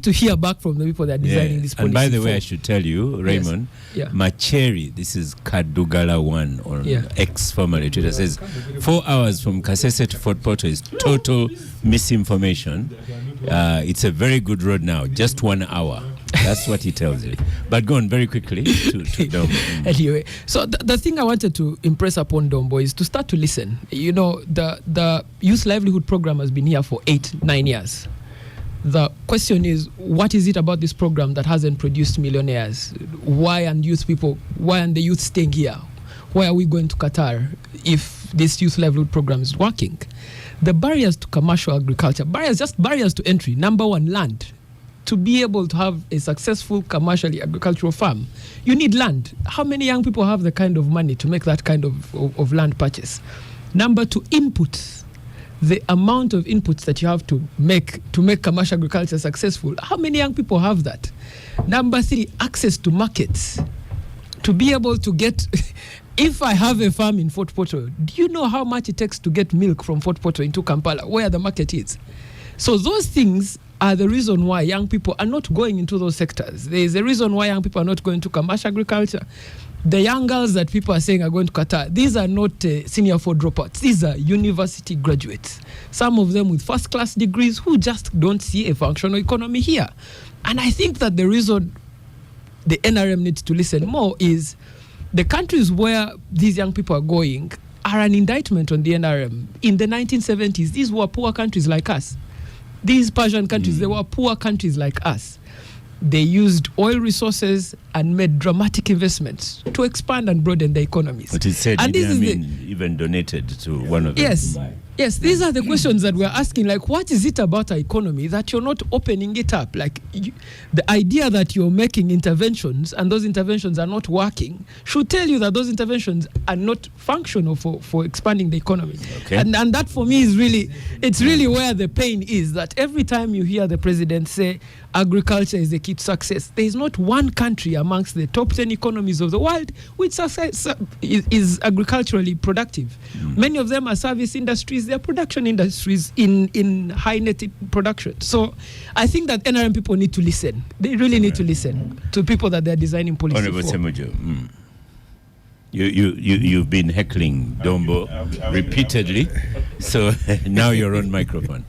Speaker 4: to hear back from the people that are designing this policy.
Speaker 2: And by the way, I should tell you, Raymond,
Speaker 4: Yes.
Speaker 2: Macheri, this is Kadugala1 on X, formerly Twitter, says 4 hours from Kasese to Fort Portal is total misinformation. It's a very good road now, just 1 hour. That's what he tells you. But go on very quickly to Dombo.
Speaker 4: Anyway, so the thing I wanted to impress upon Dombo is to start to listen. You know, the Youth Livelihood Program has been here for 8-9 years. The question is, what is it about this program that hasn't produced millionaires? Why aren't the youth staying here? Why are we going to Qatar if this Youth Livelihood Program is working? The barriers to commercial agriculture, barriers to entry. Number one, land. To be able to have a successful commercially agricultural farm, you need land. How many young people have the kind of money to make that kind of land purchase? Number two, inputs. The amount of inputs that you have to make commercial agriculture successful. How many young people have that? Number three, access to markets. To be able to get, if I have a farm in Fort Portal, do you know how much it takes to get milk from Fort Portal into Kampala, where the market is? So those things are the reason why young people are not going into those sectors. There is a reason why young people are not going to commercial agriculture. The young girls that people are saying are going to Qatar, these are not senior 4 dropouts. These are university graduates. Some of them with first-class degrees who just don't see a functional economy here. And I think that the reason the NRM needs to listen more is the countries where these young people are going are an indictment on the NRM. In the 1970s, these were poor countries like us. These Persian countries, they were poor countries like us. They used oil resources and made dramatic investments to expand and broaden their economies.
Speaker 2: But it said
Speaker 4: and
Speaker 2: Idi Amin even donated to one of them.
Speaker 4: Yes, these are the questions that we're asking. Like, what is it about our economy that you're not opening it up? Like, the idea that you're making interventions and those interventions are not working should tell you that those interventions are not functional for expanding the economy.
Speaker 2: Okay.
Speaker 4: And that for me is really, it's really where the pain is, that every time you hear the president say agriculture is the key to success, there is not one country amongst the top 10 economies of the world which is agriculturally productive. Many of them are service industries. They're production industries in high net production. So I think that NRM people need to listen. They really need to listen to people that they're designing policy
Speaker 2: Honorable
Speaker 4: for.
Speaker 2: Semujo, you've been heckling Dombo repeatedly, so now you're on microphone.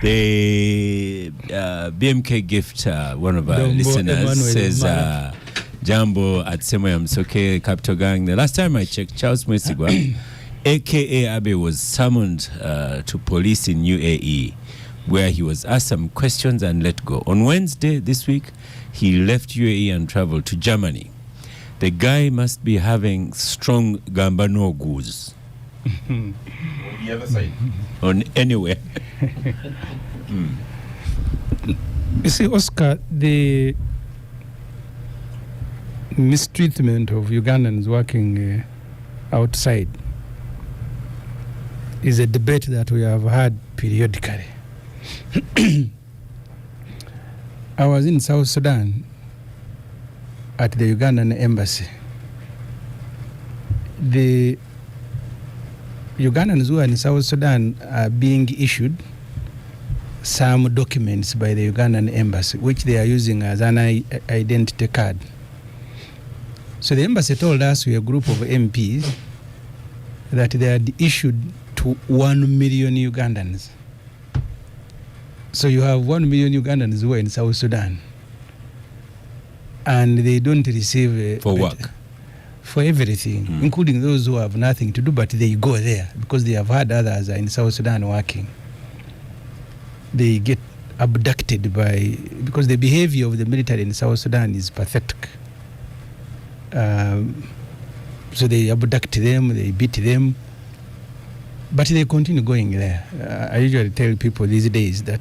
Speaker 2: The BMK gift, one of our
Speaker 3: Dombo
Speaker 2: listeners
Speaker 3: Emmanuel
Speaker 2: says,
Speaker 3: Mara.
Speaker 2: Jambo at Semoyam Soke, Capitalgang. The last time I checked, Charles Mwesigwa, a.k.a. Abe, was summoned to police in UAE, where he was asked some questions and let go. On Wednesday this week, he left UAE and traveled to Germany. The guy must be having strong gamba no goose.
Speaker 7: On the other side.
Speaker 2: On anywhere.
Speaker 3: You see, Oscar, the mistreatment of Ugandans working outside is a debate that we have had periodically. I was in South Sudan at the Ugandan embassy. The Ugandans who are in South Sudan are being issued some documents by the Ugandan embassy, which they are using as an identity card. So the embassy told us, we are a group of MPs, that they had issued to 1 million Ugandans. So you have 1 million Ugandans who are in South Sudan, and they don't receive
Speaker 2: For work?
Speaker 3: For everything, including those who have nothing to do, but they go there because they have had others in South Sudan working. They get abducted because the behavior of the military in South Sudan is pathetic. So they abduct them, they beat them, but they continue going there. I usually tell people these days that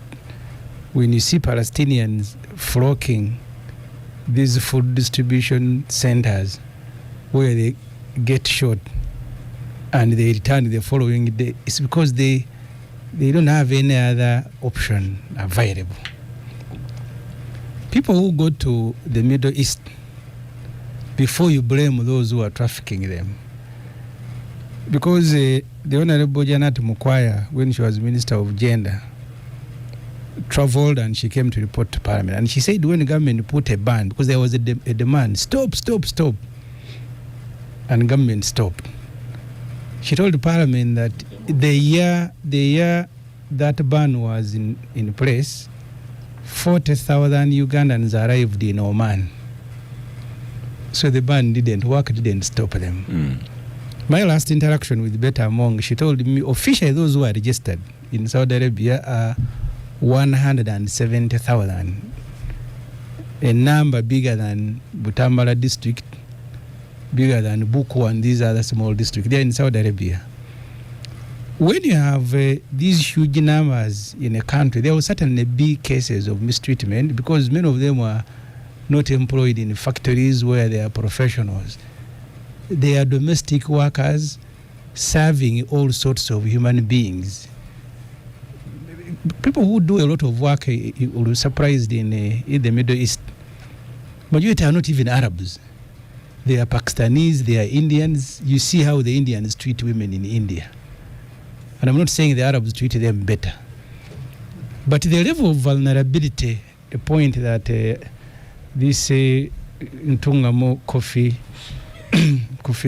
Speaker 3: when you see Palestinians flocking these food distribution centers where they get shot and they return the following day, it's because they don't have any other option available. People who go to the Middle East, before you blame those who are trafficking them, because the Honorable Janet Mukwaya, when she was Minister of Gender, traveled and she came to report to Parliament, and she said when the government put a ban, because there was a demand, stop, and government stopped. She told Parliament that the year that ban was in place, 40,000 Ugandans arrived in Oman. So the ban didn't work, didn't stop them. My last interaction with Beta Among, she told me officially those who are registered in Saudi Arabia are 170,000, a number bigger than Butambala district, bigger than Buku and these other small districts. They are in Saudi Arabia. When you have these huge numbers in a country, there will certainly be cases of mistreatment because many of them are not employed in factories where they are professionals. They are domestic workers serving all sorts of human beings. People who do a lot of work, you will be surprised in the Middle East. Majority are not even Arabs. They are Pakistanis, they are Indians. You see how the Indians treat women in India. And I'm not saying the Arabs treat them better. But the level of vulnerability, the point that this Ntungamo Kofi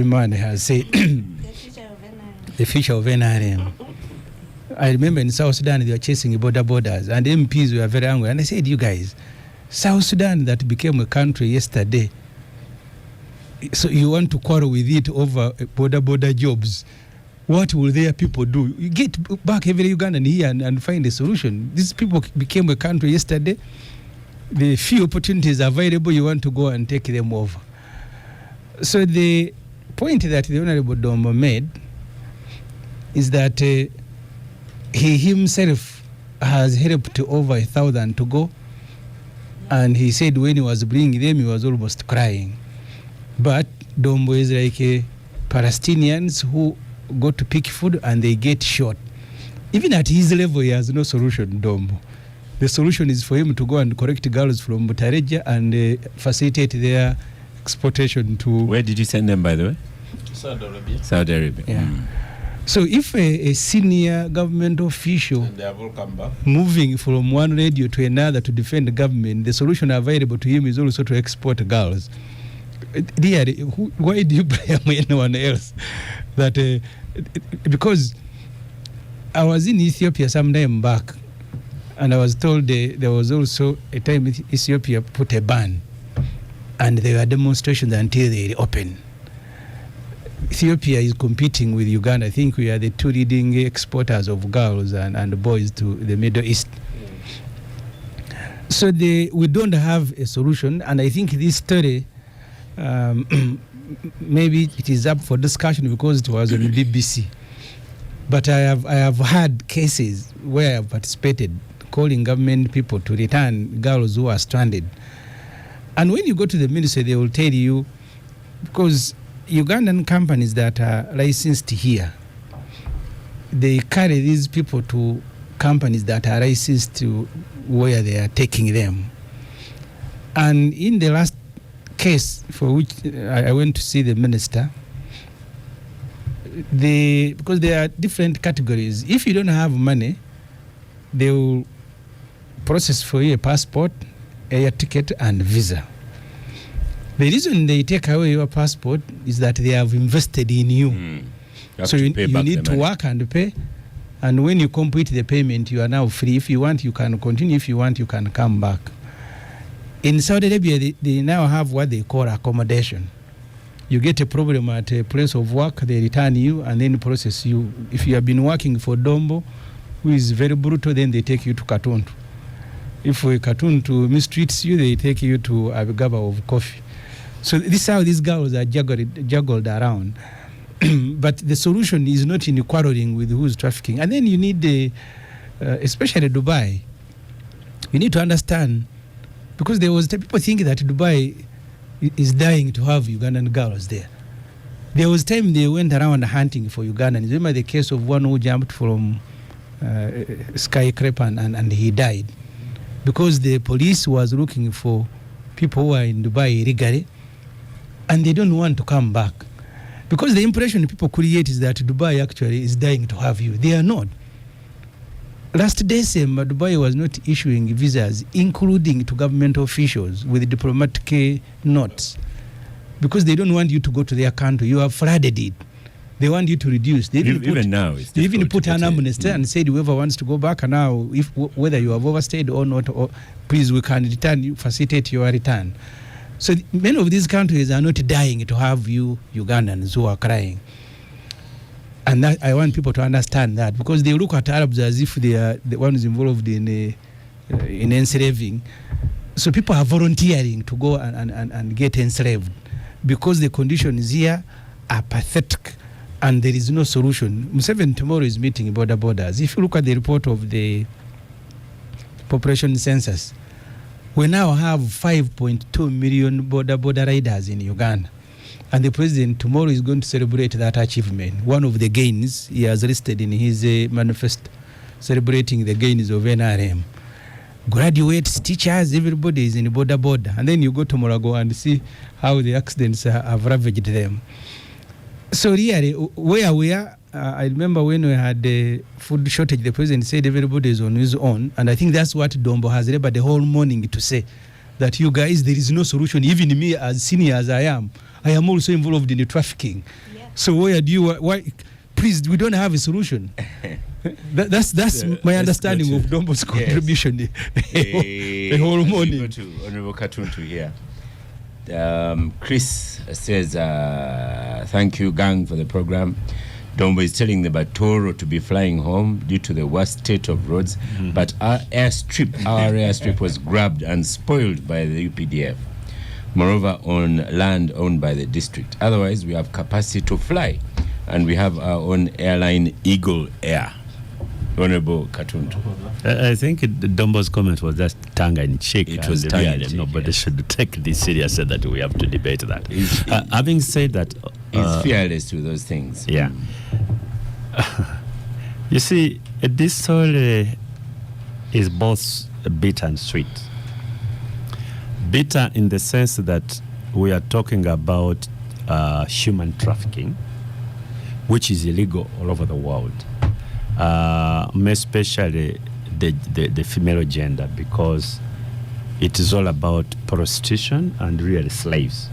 Speaker 3: man has said, the future of NRM. I remember in South Sudan they were chasing borders, and MPs were very angry. And I said, you guys, South Sudan that became a country yesterday, so you want to quarrel with it over border jobs? What will their people do? You get back every Ugandan here and find a solution. These people became a country yesterday. The few opportunities available, you want to go and take them over. So the point that the Honorable Dombo made is that he himself has helped over 1,000 to go, and he said when he was bringing them, he was almost crying. But Dombo is like Palestinians who go to pick food and they get shot. Even at his level, he has no solution, Dombo. The solution is for him to go and collect girls from Butareja and facilitate their exportation to...
Speaker 2: Where did you send them, by the way?
Speaker 6: Saudi Arabia.
Speaker 2: Saudi Arabia.
Speaker 3: Yeah. So if a senior government official
Speaker 6: And they have all come back.
Speaker 3: moving from one radio to another to defend the government, the solution available to him is also to export girls. Really, why do you blame anyone else? That because I was in Ethiopia some time back, and I was told there was also a time Ethiopia put a ban, and there were demonstrations until they reopened. Ethiopia is competing with Uganda. I think we are the two leading exporters of girls and boys to the Middle East. So we don't have a solution, and I think this story, maybe it is up for discussion because it was on the BBC. But I have had cases where I have participated, calling government people to return girls who are stranded. And when you go to the ministry, they will tell you, because Ugandan companies that are licensed here, they carry these people to companies that are licensed to where they are taking them. And in the last case for which I went to see the minister, because there are different categories. If you don't have money, they will process for you a passport, air ticket, and visa. The reason they take away your passport is that they have invested in you. So you need to work and pay. And when you complete the payment, you are now free. If you want, you can continue. If you want, you can come back. In Saudi Arabia, they now have what they call accommodation. You get a problem at a place of work, they return you and then process you. If you have been working for Dombo, who is very brutal, then they take you to Katuntu. If Katuntu mistreats you, they take you to Abigaba of coffee. So this is how these girls are juggled around. But the solution is not in quarreling with who's trafficking. And then you need, especially Dubai, you need to understand, because there was people thinking that Dubai is dying to have Ugandan girls there. There was time they went around hunting for Ugandans. Remember the case of one who jumped from skyscraper and he died, because the police was looking for people who are in Dubai illegally, and they don't want to come back. Because the impression people create is that Dubai actually is dying to have you. They are not. Last December, Dubai was not issuing visas, including to government officials with diplomatic notes, because they don't want you to go to their country. You have flooded it. They want you to reduce. They even put an amnesty and said whoever wants to go back, and now whether you have overstayed or not, please, we can return you, facilitate your return. So many of these countries are not dying to have you Ugandans who are crying. And that, I want people to understand that, because they look at Arabs as if they are the ones involved in enslaving. So people are volunteering to go and get enslaved, because the conditions here are pathetic and there is no solution. Museveni tomorrow is meeting borders. If you look at the report of the population census, we now have 5.2 million border riders in Uganda. And the president tomorrow is going to celebrate that achievement. One of the gains he has listed in his manifesto, celebrating the gains of NRM. Graduates, teachers, everybody is in border. And then you go to Morago and see how the accidents have ravaged them. So really, where we are, I remember when we had the food shortage, the president said everybody is on his own. And I think that's what Dombo has labored the whole morning to say, that you guys, there is no solution. Even me, as senior as I am also involved in the trafficking. Yeah. So where do you, why, please, we don't have a solution. That's my understanding of Dombo's contribution the whole morning.
Speaker 2: Go to Honorable Katuntu here. Chris says, thank you, gang, for the program. Dombo is telling the Batoro to be flying home due to the worst state of roads, but our airstrip was grabbed and spoiled by the UPDF. Moreover, on land owned by the district. Otherwise, we have capacity to fly, and we have our own airline, Eagle Air. Honorable Katuntu.
Speaker 6: I think Dombo's comment was just tongue-in-cheek.
Speaker 2: It was tongue-in-cheek.
Speaker 6: Nobody should take this seriously that we have to debate that. Having said that...
Speaker 2: He's fearless to those things.
Speaker 6: Yeah. You see, this story is both bitter and sweet. Bitter in the sense that we are talking about human trafficking, which is illegal all over the world. Especially the female gender, because it is all about prostitution and real slaves.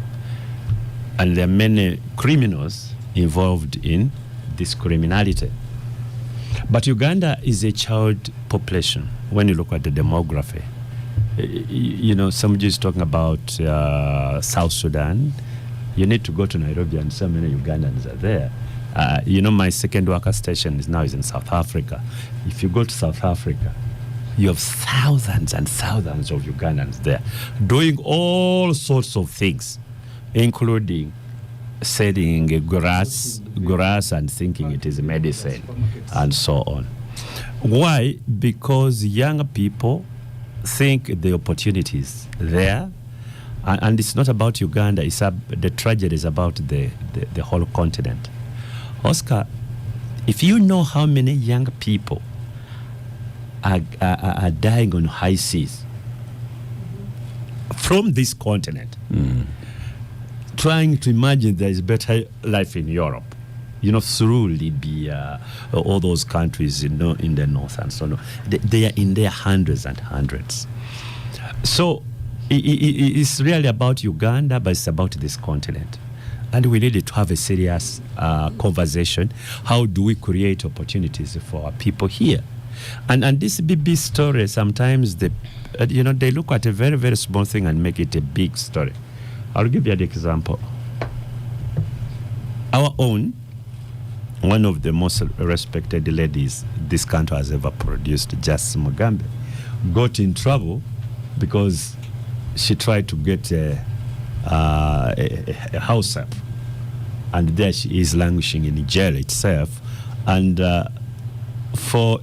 Speaker 6: And there are many criminals involved in this criminality. But Uganda is a child population when you look at the demography. You know, somebody is talking about South Sudan. You need to go to Nairobi and so many Ugandans are there. You know, my second worker station is in South Africa. If you go to South Africa, you have thousands and thousands of Ugandans there doing all sorts of things, including selling grass and thinking it is medicine and so on. Why? Because young people think the opportunities there, and it's not about Uganda, the tragedy is about the whole continent. Oscar, if you know how many young people are dying on high seas from this continent, trying to imagine there is better life in Europe, you know, through Libya, all those countries, you know, in the north and so on. They are in their hundreds and hundreds. So it's really about Uganda, but it's about this continent. And we needed to have a serious conversation. How do we create opportunities for our people here? And this BB story, sometimes they look at a very, very small thing and make it a big story. I'll give you an example. Our own, one of the most respected ladies this country has ever produced, Justice Mugambe, got in trouble because she tried to get a house help, and there she is languishing in jail itself, and for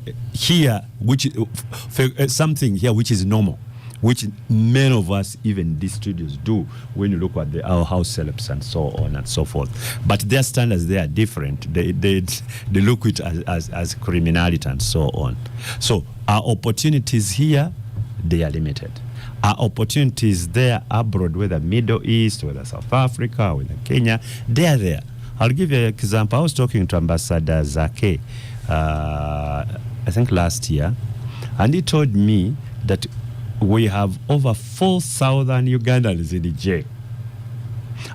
Speaker 6: something here which is normal, which many of us, even these studios, do when you look at our house helps and so on and so forth. But their standards, they are different. They look at it as criminality and so on. So our opportunities here, they are limited. Our opportunities there abroad, whether Middle East, whether South Africa, whether Kenya, they are there. I'll give you an example. I was talking to Ambassador Zake, I think last year, and he told me that we have over 4,000 Ugandans in jail.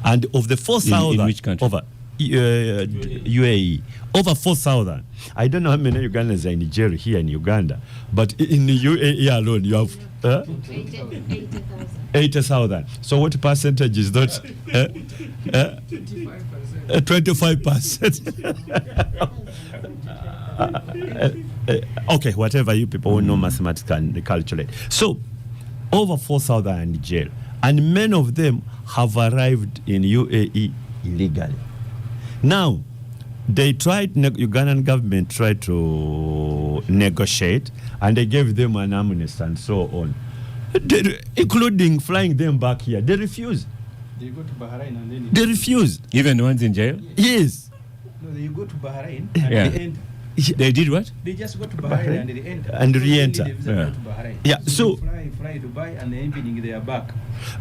Speaker 6: And of the 4,000...
Speaker 2: In which country?
Speaker 6: Over UAE. Over 4,000. I don't know how many Ugandans are in jail here in Uganda, but in the UAE alone, you have... 80,000. So what percentage is that? 25%. Okay, whatever you people who know mathematics can calculate. So, over 4,000 in jail. And many of them have arrived in UAE illegally. Now, Ugandan government tried to negotiate, and they gave them an amnesty and so on, including flying them back here. They refused.
Speaker 3: They go to Bahrain and then...
Speaker 6: They refused.
Speaker 2: Even the ones in jail?
Speaker 6: Yes.
Speaker 3: No, you go to Bahrain, and
Speaker 2: Yeah.
Speaker 3: at the end,
Speaker 2: They did what?
Speaker 3: They just go to Bahrain and they enter.
Speaker 6: And re-enter. Yeah, so
Speaker 3: fly Dubai and the evening they are back.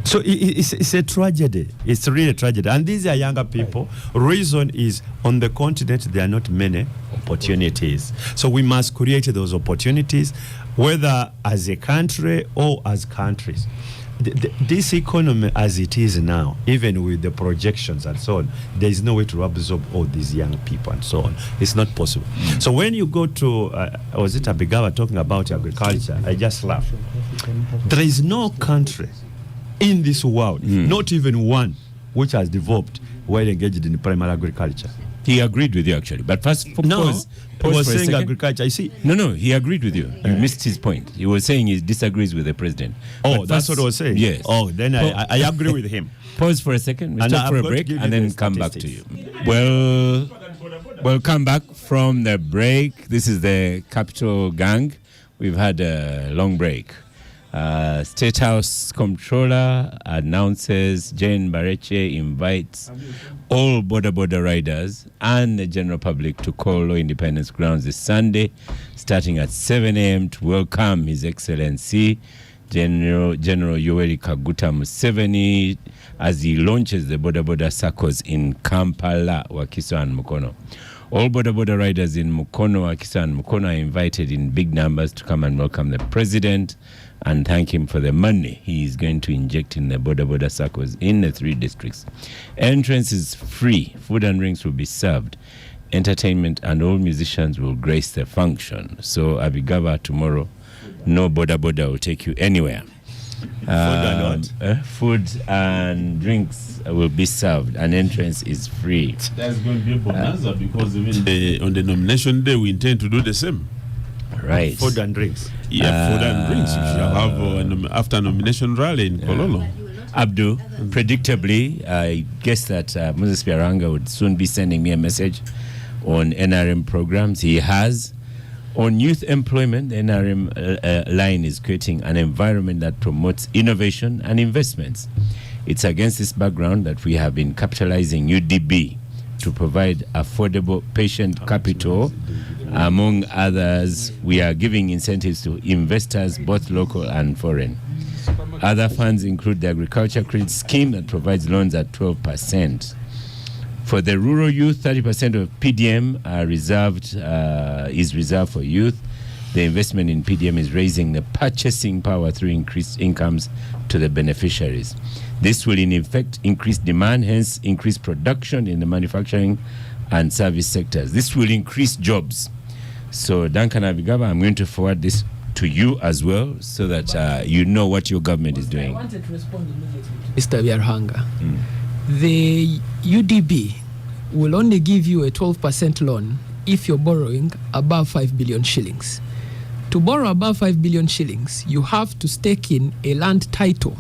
Speaker 6: So it's a tragedy. It's really a tragedy. And these are younger people. Reason is on the continent there are not many opportunities. So we must create those opportunities, whether as a country or as countries. This economy as it is now, even with the projections and so on, there is no way to absorb all these young people and so on. It's not possible. So when you go to, was it Abigawa talking about agriculture? I just laughed. There is no country in this world, not even one, which has developed well engaged in primary agriculture.
Speaker 2: He agreed with you actually, but first, pause
Speaker 6: he was
Speaker 2: for a
Speaker 6: saying
Speaker 2: second.
Speaker 6: agriculture. I see.
Speaker 2: No, he agreed with you. You missed his point. He was saying he disagrees with the president.
Speaker 6: Oh,
Speaker 2: But
Speaker 6: that's
Speaker 2: first-
Speaker 6: what I was saying.
Speaker 2: Yes.
Speaker 6: Oh, then I agree with him.
Speaker 2: Pause for a second. We
Speaker 6: And
Speaker 2: stop
Speaker 6: I've
Speaker 2: for a
Speaker 6: got to
Speaker 2: break
Speaker 6: give
Speaker 2: and
Speaker 6: you
Speaker 2: then
Speaker 6: the
Speaker 2: come back to you.
Speaker 6: statistics.
Speaker 2: We'll come back from the break. This is the Capital Gang. We've had a long break. State House Comptroller announces Jane Bareche invites all border riders and the general public to Kolo Independence Grounds this Sunday, starting at 7 a.m. to welcome His Excellency General Yoweri Kaguta Museveni as he launches the border circles in Kampala, Wakiso and Mukono. All border riders in Mukono, Wakiso and Mukono are invited in big numbers to come and welcome the president and thank him for the money he is going to inject in the border circles in the 3 districts. Entrance is free. Food and drinks will be served. Entertainment and all musicians will grace the function. So Abigaba tomorrow, no border will take you anywhere. Food and drinks will be served and entrance is free.
Speaker 7: There's going to be a bonanza because even on the nomination day we intend to do the same.
Speaker 2: Right.
Speaker 6: Food and drinks.
Speaker 7: Yeah, food and drinks. If you have after nomination rally in Kololo.
Speaker 2: Abdul, predictably, I guess that Moses Piaranga would soon be sending me a message on NRM programs. He has. On youth employment, the NRM line is creating an environment that promotes innovation and investments. It's against this background that we have been capitalizing UDB to provide affordable patient capital. Among others, we are giving incentives to investors, both local and foreign. Other funds include the Agriculture Credit Scheme that provides loans at 12%. For the rural youth, 30% of PDM is reserved for youth. The investment in PDM is raising the purchasing power through increased incomes to the beneficiaries. This will in effect increase demand, hence increase production in the manufacturing and service sectors. This will increase jobs. So Duncan Abigaba, I'm going to forward this to you as well so that you know what your government is doing.
Speaker 4: I wanted to respond immediately to Mr. Biarhanga. The UDB will only give you a 12% loan if you're borrowing above 5 billion shillings. To borrow above 5 billion shillings, you have to stake in a land title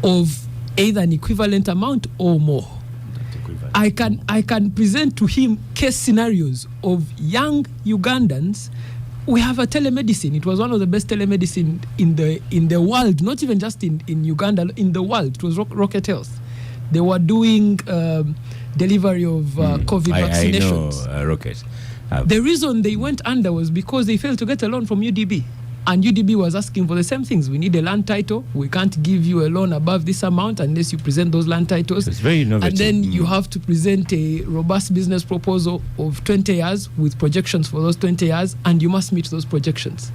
Speaker 4: of either an equivalent amount or more. I can present to him case scenarios of young Ugandans. We have a telemedicine. It was one of the best telemedicine in the world, not even just in Uganda, in the world. It was Rocket Health. They were doing delivery of COVID vaccinations.
Speaker 2: I know, Rocket.
Speaker 4: The reason they went under was because they failed to get a loan from UDB. And UDB was asking for the same things. We need a land title. We can't give you a loan above this amount unless you present those land titles.
Speaker 2: It's very innovative.
Speaker 4: And then you have to present a robust business proposal of 20 years with projections for those 20 years, and you must meet those projections.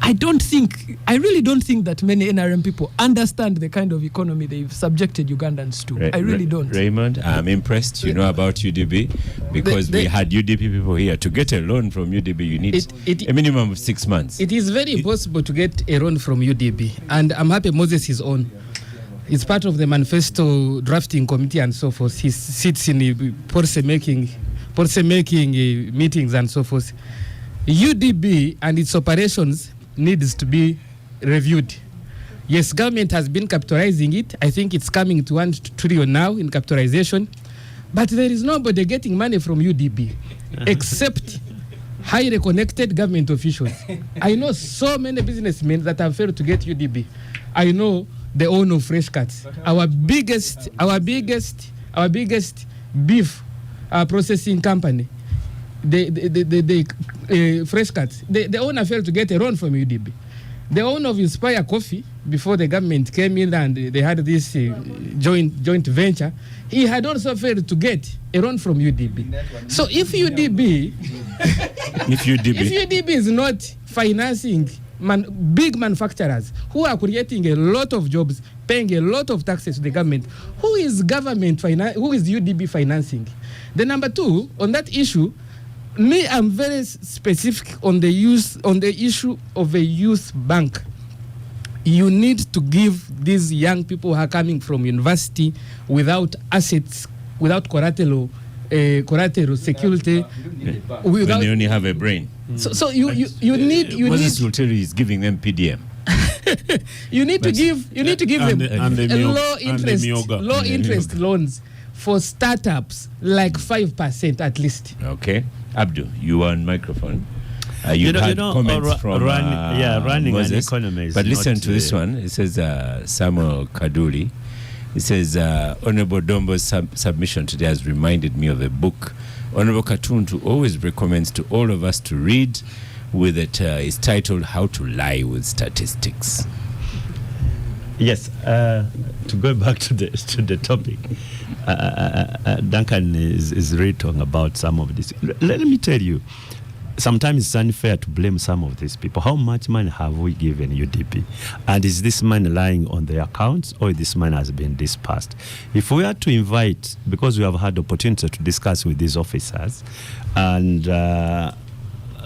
Speaker 4: I really don't think that many NRM people understand the kind of economy they've subjected Ugandans to. I really don't.
Speaker 2: Raymond, I'm impressed. You know about UDB because we had UDP people here. To get a loan from UDB, you need a minimum of 6 months.
Speaker 5: It is very impossible to get a loan from UDB, and I'm happy Moses is on. It's part of the manifesto drafting committee and so forth. He sits in the policy making meetings and so forth. UDB and its operations needs to be reviewed. Yes, government has been capitalizing it. I think it's coming to 1 trillion now in capitalization. But there is nobody getting money from UDB except highly connected government officials. I know so many businessmen that have failed to get UDB. I know the owner of Fresh Cuts, our biggest beef processing company. fresh cuts, the owner failed to get a loan from UDB. The owner of Inspire Coffee, before the government came in and they had this joint venture, he had also failed to get a loan from UDB. So if UDB is not financing big manufacturers who are creating a lot of jobs, paying a lot of taxes to the government, who is UDB financing? The number two, on that issue, me, I'm very specific on the issue of a youth bank. You need to give these young people who are coming from university without assets, without collateral security.
Speaker 2: When they only have a brain.
Speaker 5: So you need
Speaker 2: Moses will tell you he's giving them PDM.
Speaker 5: you need to give them low interest loans for startups, like 5% at least.
Speaker 2: Okay. Abdul, you are on microphone. You had comments from
Speaker 6: running
Speaker 2: Moses,
Speaker 6: an economy is
Speaker 2: but listen
Speaker 6: not,
Speaker 2: to this one. It says Samuel Kaduli. It says Honorable Dombo's submission today has reminded me of a book Honorable Katuntu always recommends to all of us to read. With it, it's titled "How to Lie with Statistics."
Speaker 6: Yes. To go back to the topic, Duncan is really talking about some of this. Let me tell you, sometimes it's unfair to blame some of these people. How much money have we given UDP? And is this money lying on their accounts, or this money has been dispersed? If we are to invite, because we have had the opportunity to discuss with these officers, and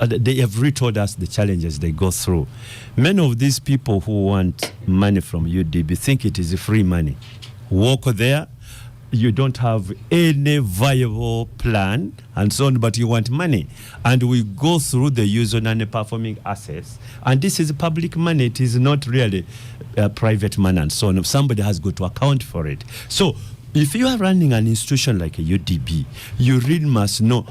Speaker 6: they have really told us the challenges they go through. Many of these people who want money from UDB think it is free money. Walk there, you don't have any viable plan and so on, but you want money. And we go through the use of non-performing assets. And this is public money. It is not really private money and so on. Somebody has got to account for it. So if you are running an institution like a UDB, you really must know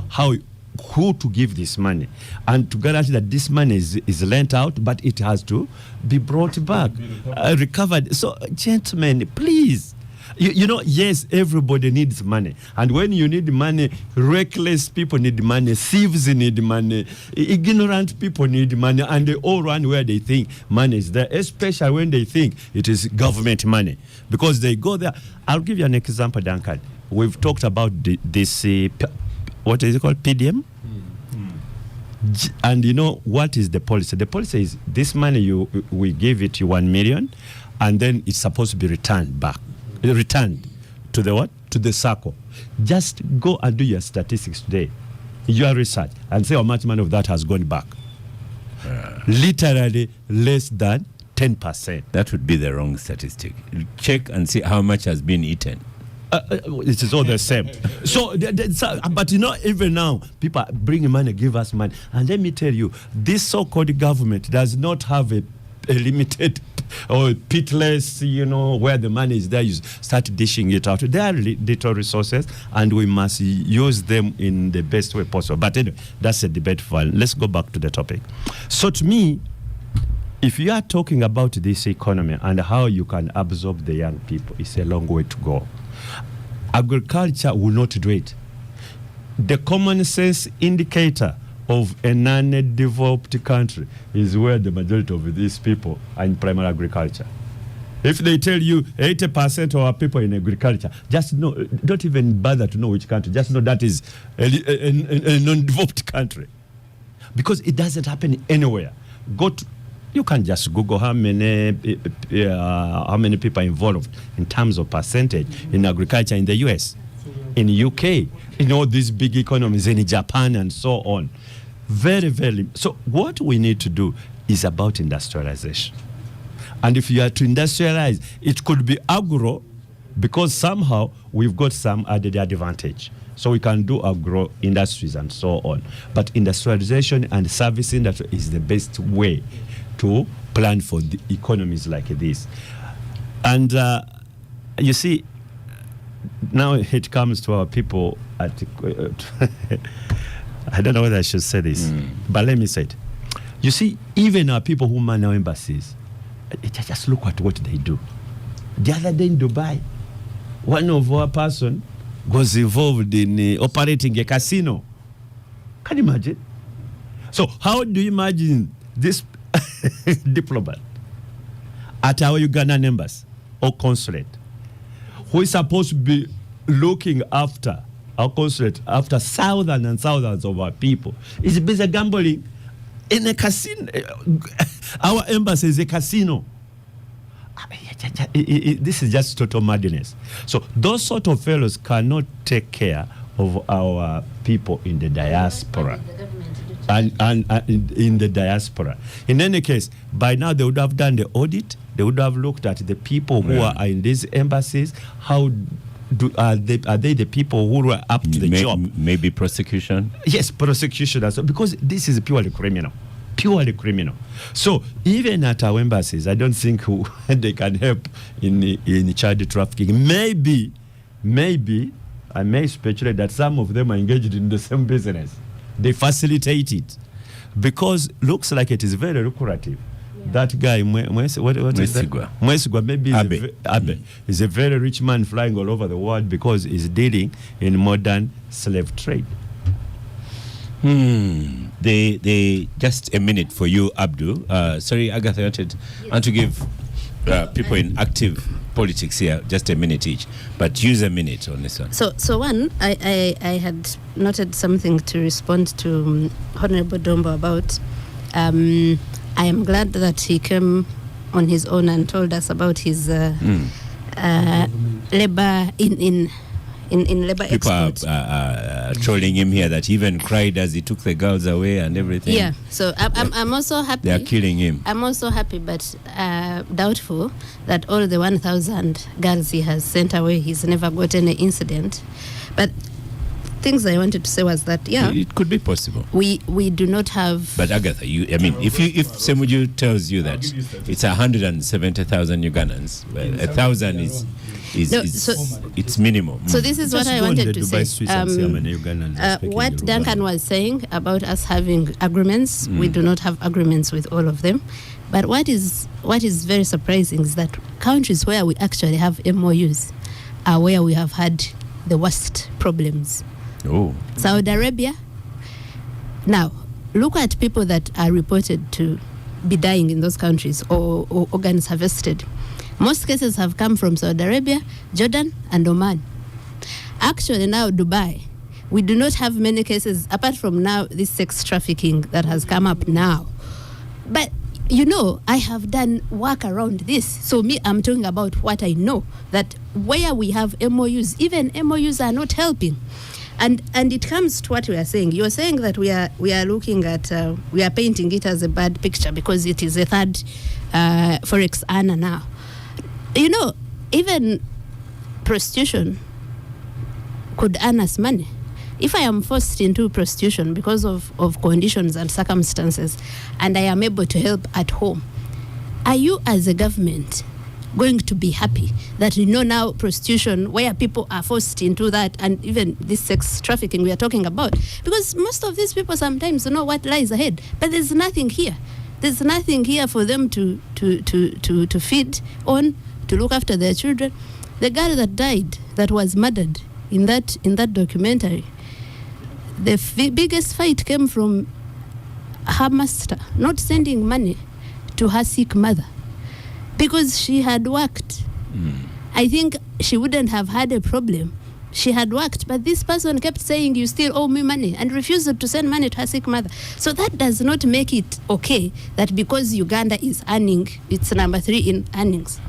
Speaker 6: who to give this money and to guarantee that this money is lent out, but it has to be brought back, recovered. So, gentlemen, please, you know, yes, everybody needs money. And when you need money, reckless people need money, thieves need money, ignorant people need money, and they all run where they think money is there, especially when they think it is government money, because they go there. I'll give you an example, Duncan. We've talked about this what is it called? PDM? And you know, what is the policy? The policy is this money we give it you 1 million, and then it's supposed to be returned to the what? To the circle. Just go and do your statistics today, your research, and see how much money of that has gone back. Literally less than 10%.
Speaker 2: That would be the wrong statistic. Check and see how much has been eaten.
Speaker 6: It is all the same. So, but you know, even now, people bring money, give us money. And let me tell you, this so-called government does not have a limited or pitless, you know, where the money is there, you start dishing it out. There are little resources, and we must use them in the best way possible. But anyway, that's a debate for. Let's go back to the topic. So to me, if you are talking about this economy and how you can absorb the young people, it's a long way to go. Agriculture will not do it. The common sense indicator of a non-developed country is where the majority of these people are in primary agriculture. If they tell you 80% of our people in agriculture, just know, don't even bother to know which country, just know that is a non-developed country. Because it doesn't happen anywhere. You can just Google how many people are involved in terms of percentage in agriculture in the US, in the UK, in all these big economies, in Japan and so on. Very, very. So what we need to do is about industrialization. And if you are to industrialize, it could be agro, because somehow we've got some added advantage. So we can do agro industries and so on. But industrialization and service industry is the best way to plan for the economies like this. And you see, now it comes to our people at I don't know whether I should say this, but let me say it. You see, even our people who man our embassies, just look at what they do. The other day in Dubai, one of our person was involved in operating a casino. Can you imagine? So how do you imagine this diplomat at our Ugandan embassy or consulate, who is supposed to be looking after our consulate, after thousands and thousands of our people, is busy gambling in a casino? Our embassy is a casino. This is just total madness. So those sort of fellows cannot take care of our people in the diaspora. And in the diaspora. In any case, by now they would have done the audit. They would have looked at the people who are in these embassies. How are they the people who are up to the job?
Speaker 2: Maybe prosecution.
Speaker 6: Yes, prosecution as well, because this is purely criminal. Purely criminal. So even at our embassies, I don't think they can help in child trafficking. Maybe I may speculate that some of them are engaged in the same business. They facilitate it because looks like it is very lucrative. Yeah. That guy, what is that? Mwesigwa, maybe Abe is a very rich man flying all over the world because he's dealing in modern slave trade.
Speaker 2: They just a minute for you, Abdul. Sorry, Agatha, I want to give people in active politics here just a minute each, but use a minute on this one.
Speaker 8: So one, I had noted something to respond to Honorable Dombo about. I am glad that he came on his own and told us about his labor in labor
Speaker 2: people
Speaker 8: export.
Speaker 2: are trolling him here that he even cried as he took the girls away and everything.
Speaker 8: Yeah, so I'm also happy.
Speaker 2: They are killing him.
Speaker 8: I'm also happy, but doubtful that all the 1,000 girls he has sent away, he's never got any incident. But things I wanted to say was that, yeah,
Speaker 2: it could be possible.
Speaker 8: We do not have.
Speaker 2: But Agatha, if Semuju tells you that it's 170,000 Ugandans, well, 1,000 is it's minimum.
Speaker 8: So this is what I wanted to say. What Duncan was saying about us having agreements, we do not have agreements with all of them. But what is very surprising is that countries where we actually have MOUs are where we have had the worst problems.
Speaker 2: Oh.
Speaker 8: Saudi Arabia. Now, look at people that are reported to be dying in those countries or organs harvested. Most cases have come from Saudi Arabia, Jordan, and Oman. Actually, now Dubai, we do not have many cases, apart from now this sex trafficking that has come up now. But, I have done work around this. So I'm talking about what I know, that where we have MOUs, even MOUs are not helping. And it comes to what we are saying. You are saying that we are looking at, we are painting it as a bad picture because it is a third forex earner now. Even prostitution could earn us money. If I am forced into prostitution because of conditions and circumstances, and I am able to help at home, are you as a government going to be happy that now prostitution, where people are forced into that, and even this sex trafficking we are talking about? Because most of these people sometimes know what lies ahead, but there's nothing here. There's nothing here for them to feed on, to look after their children. The girl that died, that was murdered in that documentary, the biggest fight came from her master not sending money to her sick mother because she had worked. I think she wouldn't have had a problem. She had worked, but this person kept saying, you still owe me money, and refused to send money to her sick mother. So that does not make it okay that because Uganda is earning, it's number 3 in earnings.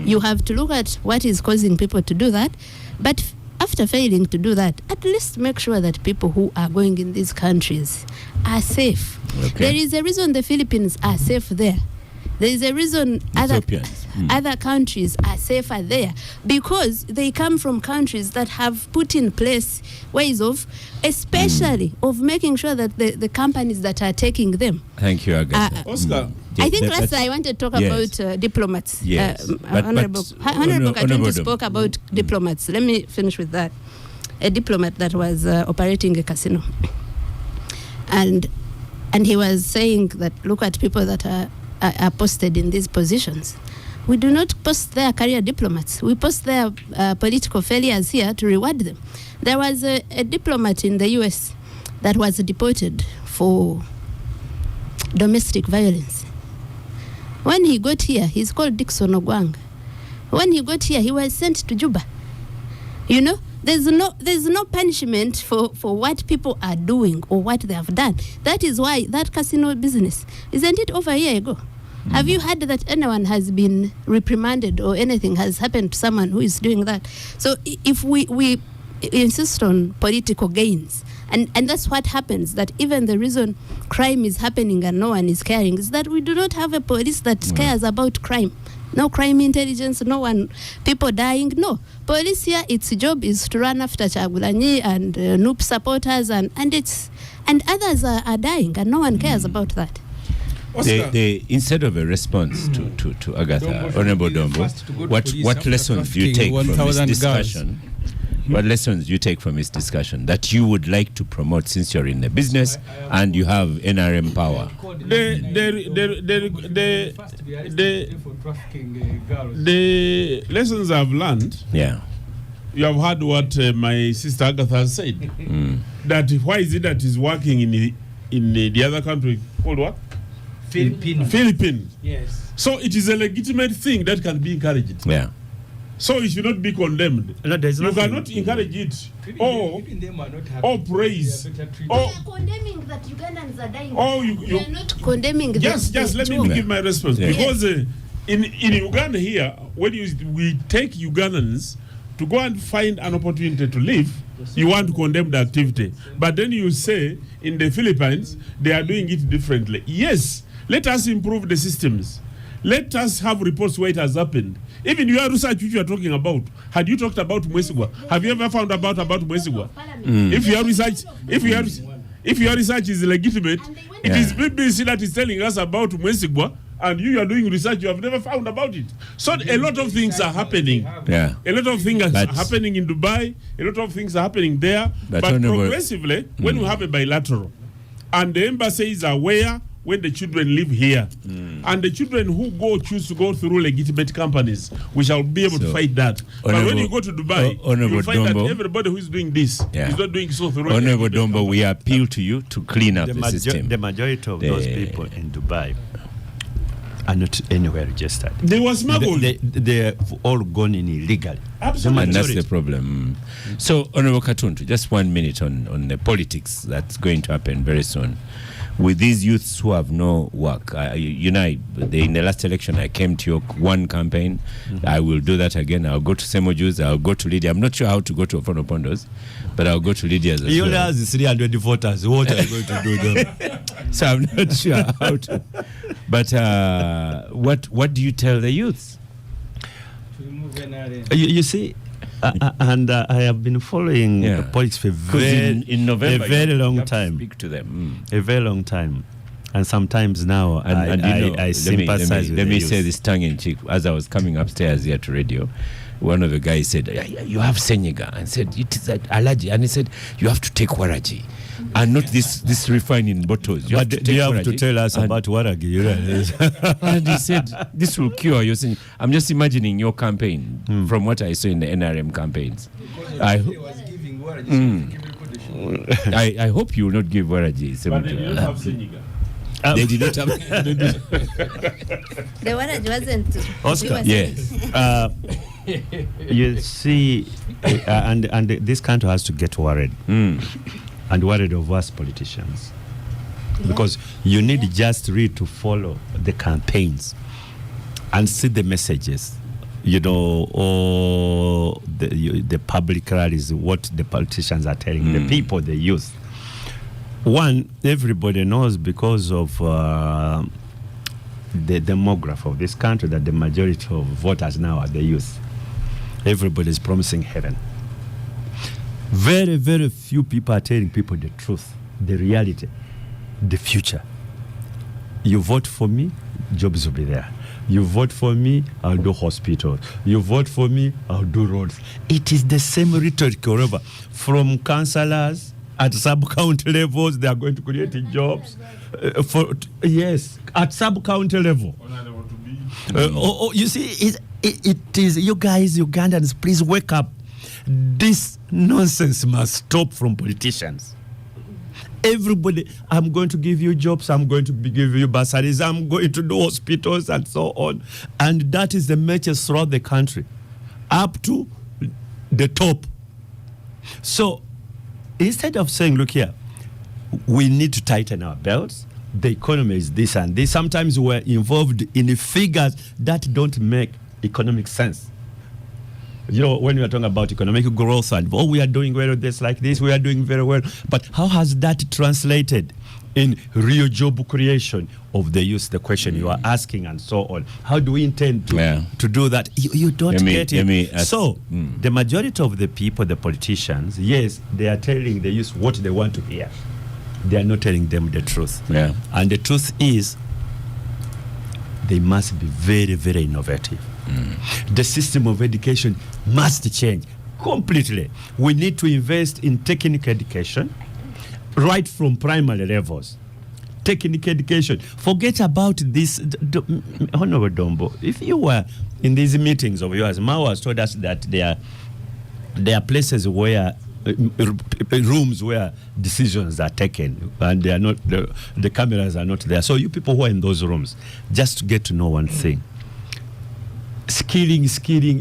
Speaker 8: You have to look at what is causing people to do that. But after failing to do that, at least make sure that people who are going in these countries are safe. Okay. There is a reason the Philippines are safe there. There is a reason other countries are safer there, because they come from countries that have put in place ways of, especially of making sure that the companies that are taking them.
Speaker 2: Thank you, Agatha.
Speaker 7: Oscar.
Speaker 8: I think last I want to talk about diplomats.
Speaker 2: Yes.
Speaker 8: Honorable Katuntu spoke about diplomats. Let me finish with that. A diplomat that was operating a casino. And he was saying that look at people that are posted in these positions. We do not post their career diplomats. We post their political failures here to reward them. There was a diplomat in the US that was deported for domestic violence. When he got here, he's called Dixon Ogwang. When he got here, he was sent to Juba. You know, there's no punishment for what people are doing or what they have done. That is why that casino business, isn't it over a year ago? Have you heard that anyone has been reprimanded or anything has happened to someone who is doing that? So if we insist on political gains, and that's what happens, that even the reason crime is happening and no one is caring is that we do not have a police that cares about crime. No crime intelligence, no one, people dying. No. Police here, its job is to run after Chagulanyi and Noop supporters and others are dying and no one cares about that.
Speaker 2: Instead of a response to Agatha, Honorable Dombo, what lessons do you take from this discussion? What lessons do you take from this discussion that you would like to promote since you're in the business and you have NRM power?
Speaker 7: The lessons I've learned.
Speaker 2: Yeah.
Speaker 7: You have heard what my sister Agatha said. That why is it that he's working in the other country called what? Philippines.
Speaker 5: Yes.
Speaker 7: So it is a legitimate thing that can be encouraged.
Speaker 2: Yeah.
Speaker 7: So it should not be condemned.
Speaker 6: No, there's
Speaker 7: you cannot encourage it or praise.
Speaker 8: We are condemning that Ugandans are dying.
Speaker 7: We
Speaker 8: are not condemning that.
Speaker 7: Just let me give my response.
Speaker 2: Yeah.
Speaker 7: Because in Uganda here, when we take Ugandans to go and find an opportunity to live, you want to condemn the activity. But then you say in the Philippines, they are doing it differently. Yes, let us improve the systems. Let us have reports where it has happened. Even your research which you are talking about, had you talked about Mwesigwa? Have you ever found about Mwesigwa? If your research is legitimate, it is BBC that is telling us about Mwesigwa, and you are doing research you have never found about it. So a lot of things are happening.
Speaker 2: Yeah.
Speaker 7: A lot of things are happening in Dubai. A lot of things are happening there. But progressively, when we have a bilateral, and the embassy is aware when the children live here, and the children who choose to go through legitimate companies, we shall be able to fight that. But when you go to Dubai, you find that everybody who is doing this is not doing so through.
Speaker 2: Honorable Dombo, we appeal to you to clean up the system.
Speaker 6: The majority of those people in Dubai are not anywhere registered.
Speaker 7: They were smuggled.
Speaker 6: They're all gone in illegally.
Speaker 7: Absolutely.
Speaker 2: And that's the problem. So, Honorable Katuntu, just 1 minute on the politics that's going to happen very soon. With these youths who have no work, in the last election, I came to your one campaign. I will do that again. I'll go to Semojus. I'll go to Lydia. I'm not sure how to go to Ofonopondos, but I'll go to Lydia's as
Speaker 6: You
Speaker 2: well.
Speaker 6: only has 300 voters. What are you going to do them?
Speaker 2: So I'm not sure how to. But what do you tell the youths?
Speaker 6: You see, and I have been following politics for
Speaker 2: in November,
Speaker 6: a very long time.
Speaker 2: Speak to them.
Speaker 6: A very long time. And sometimes now I sympathize with
Speaker 2: Let me
Speaker 6: youth.
Speaker 2: say this tongue in cheek. As I was coming upstairs here to radio, one of the guys said, you have Senyega. And said, it is allergy. And he said, you have to take Waraji. And not this refined in bottles. You have
Speaker 6: to tell us about Waragi.
Speaker 2: And he said, this will cure you. I'm just imagining your campaign from what I saw in the NRM campaigns. I hope you will not give Waraji.
Speaker 7: But they did not have Senyega.
Speaker 2: They did not have.
Speaker 8: The Waraji wasn't.
Speaker 6: Oscar.
Speaker 2: Yes.
Speaker 6: You see, and this country has to get worried. And worried of us politicians. Because you need just really to follow the campaigns and see the messages, or the public rallies, what the politicians are telling the people, the youth. One, everybody knows because of the demography of this country that the majority of voters now are the youth. Everybody is promising heaven. Very, very few people are telling people the truth, the reality, the future. You vote for me, jobs will be there. You vote for me, I'll do hospitals. You vote for me, I'll do roads. It is the same rhetoric, however. From councillors at sub-county levels, they are going to create jobs. Yes, at sub-county level. You see, it is, you guys, Ugandans, please wake up. This nonsense must stop from politicians. Everybody, I'm going to give you jobs, I'm going to give you bursaries, I'm going to do hospitals and so on. And that is the message throughout the country, up to the top. So instead of saying, look here, we need to tighten our belts, the economy is this and this, sometimes we're involved in figures that don't make economic sense. You know, when we are talking about economic growth and, oh, we are doing well with this like this, we are doing very well. But how has that translated in real job creation of the youth? The question you are asking and so on. How do we intend to do that? You don't get it. So the majority of the people, the politicians, yes, they are telling the youth what they want to hear. They are not telling them the truth.
Speaker 2: Yeah.
Speaker 6: And the truth is, they must be very, very innovative. The system of education must change completely. We need to invest in technical education right from primary levels. Technical education. Forget about this. Honorable Dombo, if you were in these meetings of yours, Mao has told us that there are places where rooms where decisions are taken and they are not, the cameras are not there. So you people who are in those rooms, just get to know one thing. Skilling.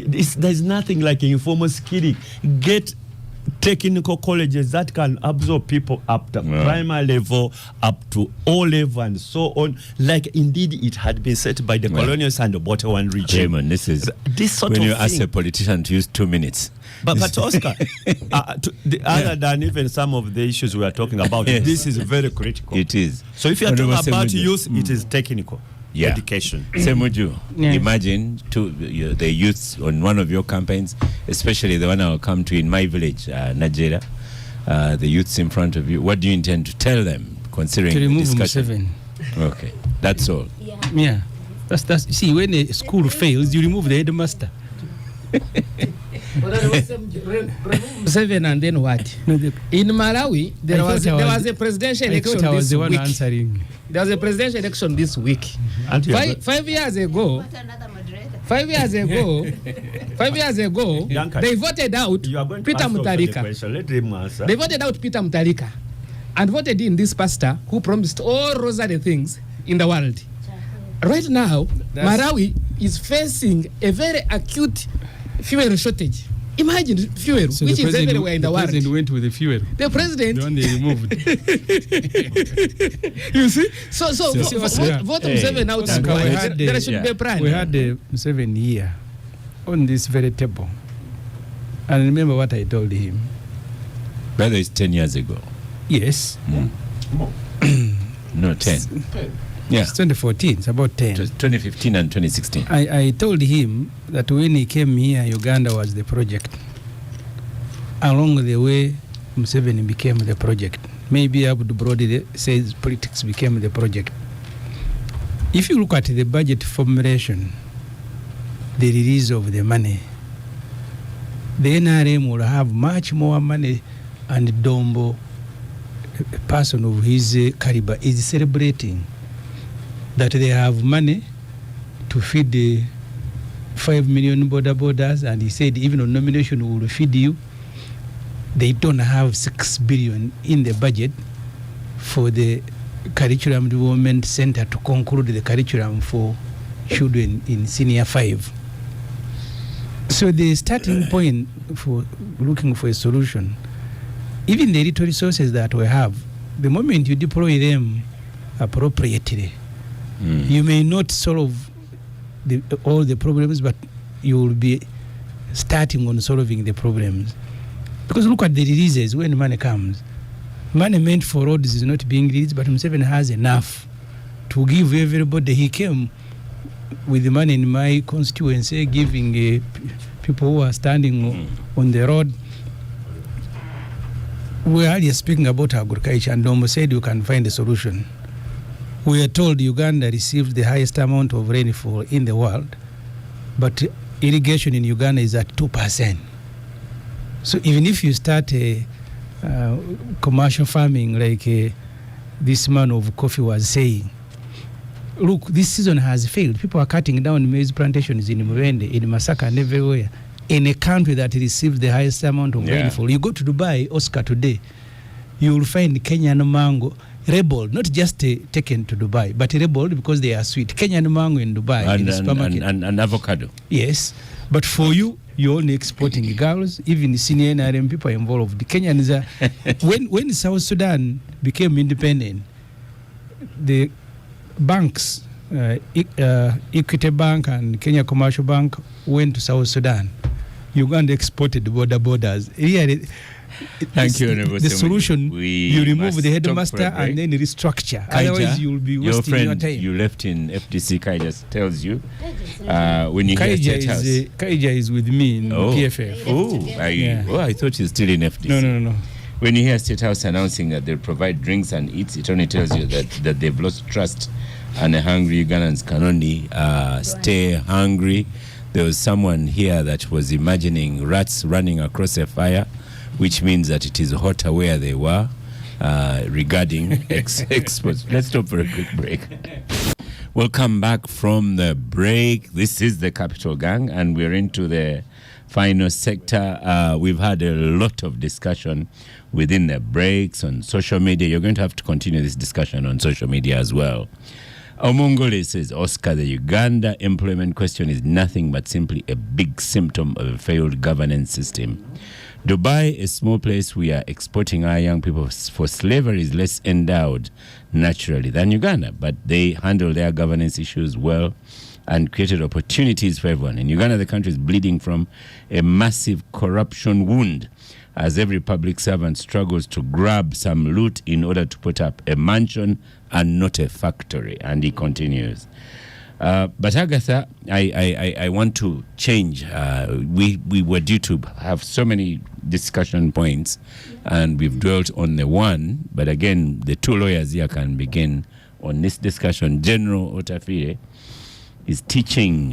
Speaker 6: There's nothing like informal skilling. Get technical colleges that can absorb people up to primary level, up to O level, and so on. Like indeed it had been set by the colonials and the Bottle One regime.
Speaker 2: Raymond, this sort when
Speaker 6: of
Speaker 2: you
Speaker 6: thing.
Speaker 2: ask a politician to use 2 minutes.
Speaker 6: But Oscar, other than even some of the issues we are talking about, this is very critical.
Speaker 2: It is.
Speaker 6: So if you are talking about youth, it is technical. Education.
Speaker 2: Semuju, imagine the youth on one of your campaigns, especially the one I'll come to in my village, Nigeria, the youths in front of you. What do you intend to tell them, considering
Speaker 3: to remove
Speaker 2: the discussion?
Speaker 3: Museveni.
Speaker 2: Okay, that's all.
Speaker 3: Yeah. That's see, when a school fails, you remove the headmaster.
Speaker 5: Museveni, and then what? In Malawi, there was a presidential election this week.
Speaker 3: Answering.
Speaker 5: There was a presidential election this week. 5 years ago, 5 years ago, they voted out Peter Mutharika.
Speaker 6: Let him answer.
Speaker 5: They voted out Peter Mutharika and voted in this pastor who promised all rosary things in the world. Right now, Malawi is facing a very acute fuel shortage. Imagine fuel,
Speaker 3: so
Speaker 5: which is everywhere in the world.
Speaker 3: The president went with the fuel.
Speaker 5: The president.
Speaker 3: The one they removed.
Speaker 5: You see? So vote Museveni out and there should be a plan.
Speaker 3: We had the Museveni here on this very table. And remember what I told him.
Speaker 2: Whether it's 10 years ago.
Speaker 3: Yes.
Speaker 2: No, 10. Yeah.
Speaker 3: It's 2014, it's about 10.
Speaker 2: 2015 and 2016.
Speaker 3: I told him that when he came here, Uganda was the project. Along the way, Museveni became the project. Maybe Abdul Brody says politics became the project. If you look at the budget formulation, the release of the money, the NRM will have much more money, and Dombo, a person of his caliber, is celebrating that they have money to feed the 5 million borders, and he said even on nomination we will feed you. They don't have 6 billion in the budget for the curriculum development center to conclude the curriculum for children in senior 5. So the starting point for looking for a solution, even the little resources that we have, the moment you deploy them appropriately, you may not solve all the problems, but you will be starting on solving the problems. Because look at the releases when money comes. Money meant for roads is not being released, but Museveni has enough to give everybody. He came with the money in my constituency, giving people who are standing on the road. We are earlier speaking about agriculture, and Dombo said you can find a solution. We are told Uganda received the highest amount of rainfall in the world, but irrigation in Uganda is at 2%. So even if you start a commercial farming like this man of coffee was saying, look, this season has failed. People are cutting down maize plantations in Murende, in Masaka, and everywhere. In a country that received the highest amount of rainfall. You go to Dubai, Oscar, today, you will find Kenyan mango labeled, not just taken to Dubai, but labeled because they are sweet. Kenyan mango in Dubai in the supermarket.
Speaker 2: And avocado.
Speaker 3: Yes, but for you, you're only exporting girls, even senior NRM people are involved. The Kenyans are, when South Sudan became independent, the banks, Equity Bank and Kenya Commercial Bank went to South Sudan. Uganda exported borders. Really,
Speaker 2: Thank you, Honorable
Speaker 3: the solution, you remove the headmaster and then restructure.
Speaker 2: Kaija,
Speaker 3: otherwise, you'll be wasting your time.
Speaker 2: You left in FDC, Kaija tells you when you hear State House.
Speaker 3: Kaija is with me in PFF.
Speaker 2: I thought he's still in FDC.
Speaker 3: No.
Speaker 2: When you hear State House announcing that they'll provide drinks and eats, it only tells you that they've lost trust, and the hungry Ugandans can only stay hungry. There was someone here that was imagining rats running across a fire, which means that it is hotter where they were regarding exports. Let's stop for a quick break. Welcome back from the break. This is the Capital Gang, and we're into the final sector. We've had a lot of discussion within the breaks on social media. You're going to have to continue this discussion on social media as well. Omongole says, Oscar, the Uganda employment question is nothing but simply a big symptom of a failed governance system. Dubai, a small place we are exporting our young people for slavery, is less endowed naturally than Uganda, but they handle their governance issues well and created opportunities for everyone. In Uganda, the country is bleeding from a massive corruption wound as every public servant struggles to grab some loot in order to put up a mansion and not a factory. And he continues. But Agatha, I want to change. We were due to have so many discussion points, and we've dwelt on the one. But again, the two lawyers here can begin on this discussion. General Otafire is teaching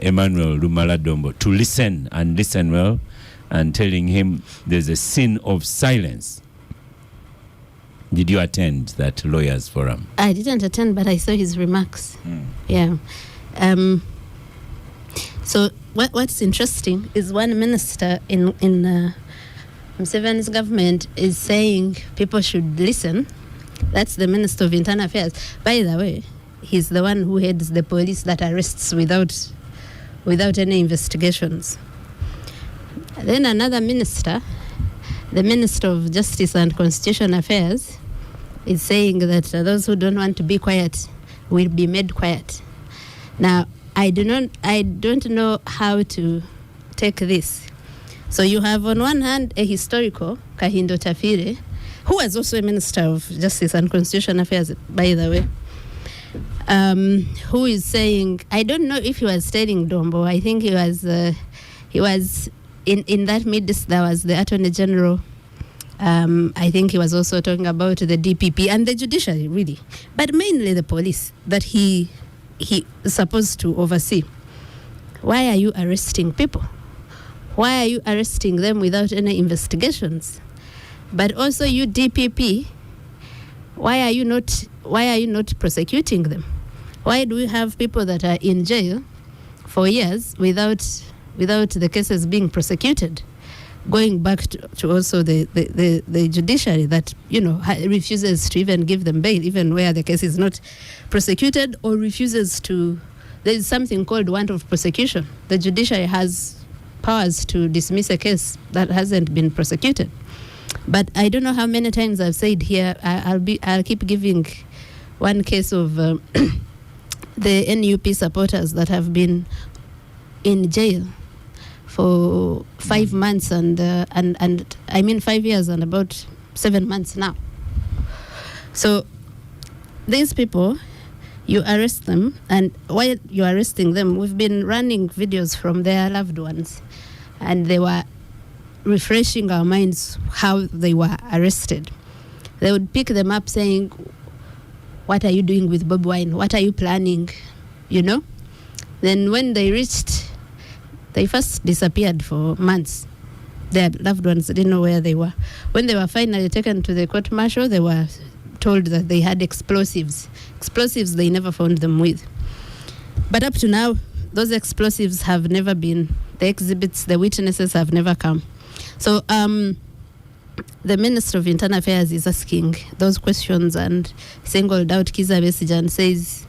Speaker 2: Emmanuel Lumala-Dombo to listen and listen well, and telling him there's a sin of silence. Did you attend that lawyers forum?
Speaker 8: I didn't attend, but I saw his remarks. Yeah. So what's interesting is one minister in Museveni's government is saying people should listen. That's the Minister of Internal Affairs. By the way, he's the one who heads the police that arrests without any investigations. Then another minister, the Minister of Justice and Constitutional Affairs, is saying that those who don't want to be quiet will be made quiet. Now, I don't know how to take this. So you have on one hand a historical, Kahindo Tafire, who was also a Minister of Justice and Constitutional Affairs, by the way, who is saying, I don't know if he was telling Dombo, I think he was in that midst, there was the Attorney General. I think he was also talking about the DPP and the judiciary, really, but mainly the police that he is supposed to oversee. Why are you arresting people? Why are you arresting them without any investigations? But also you DPP, why are you not prosecuting them? Why do we have people that are in jail for years without the cases being prosecuted? Going back to also the judiciary that, refuses to even give them bail, even where the case is not prosecuted, or refuses to. There is something called warrant of prosecution. The judiciary has powers to dismiss a case that hasn't been prosecuted. But I don't know how many times I've said here. I'll keep giving one case of the NUP supporters that have been in jail for 5 months and I mean 5 years and about 7 months now. So these people, you arrest them, and while you're arresting them, we've been running videos from their loved ones, and they were refreshing our minds how they were arrested. They would pick them up saying, what are you doing with Bob Wine? What are you planning? Then when they reached, they first disappeared for months. Their loved ones didn't know where they were. When they were finally taken to the court martial, they were told that they had explosives. Explosives they never found them with. But up to now, those explosives have never been, the exhibits, the witnesses have never come. So the Minister of Internal Affairs is asking those questions and singled out Kizza Besigye and says,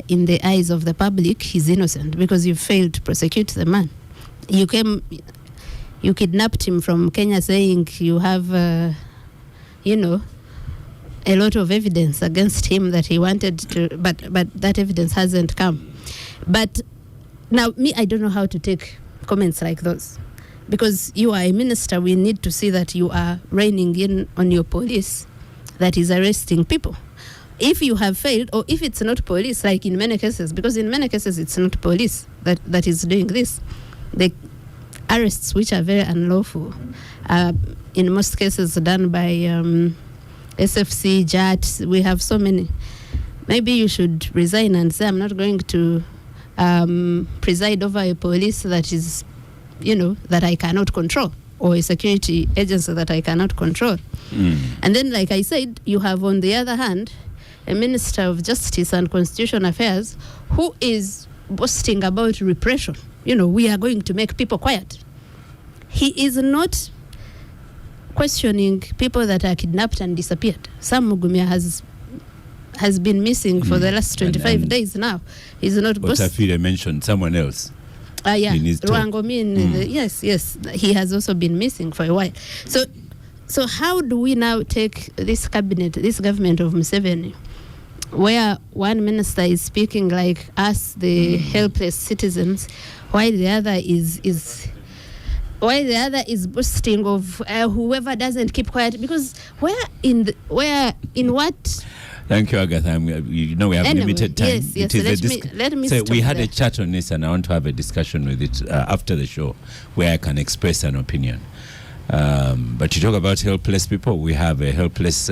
Speaker 8: in the eyes of the public, he's innocent because you failed to prosecute the man. You kidnapped him from Kenya saying you have, a lot of evidence against him that he wanted to, but that evidence hasn't come. But now, I don't know how to take comments like those. Because you are a minister, we need to see that you are reining in on your police that is arresting people. If you have failed, or if it's not police, like in many cases, because in many cases it's not police that is doing this, the arrests which are very unlawful, in most cases done by SFC, JAT, we have so many. Maybe you should resign and say, I'm not going to preside over a police that is that I cannot control, or a security agency that I cannot control. And then, like I said, you have on the other hand, a Minister of Justice and Constitutional Affairs who is boasting about repression. We are going to make people quiet. He is not questioning people that are kidnapped and disappeared. Sam Mugumya has been missing for the last 25 days now. He's not boasting.
Speaker 2: Otafire mentioned someone else.
Speaker 8: Yeah, Rwangomin, yes, he has also been missing for a while. So how do we now take this cabinet, this government of Museveni, where one minister is speaking like us, the helpless citizens, while the other is boasting of whoever doesn't keep quiet? Because in what?
Speaker 2: Thank you, Agatha. We have limited time.
Speaker 8: Yes. Let me
Speaker 2: so we had
Speaker 8: there.
Speaker 2: a chat on this, and I want to have a discussion with it after the show, where I can express an opinion. But you talk about helpless people. We have a helpless,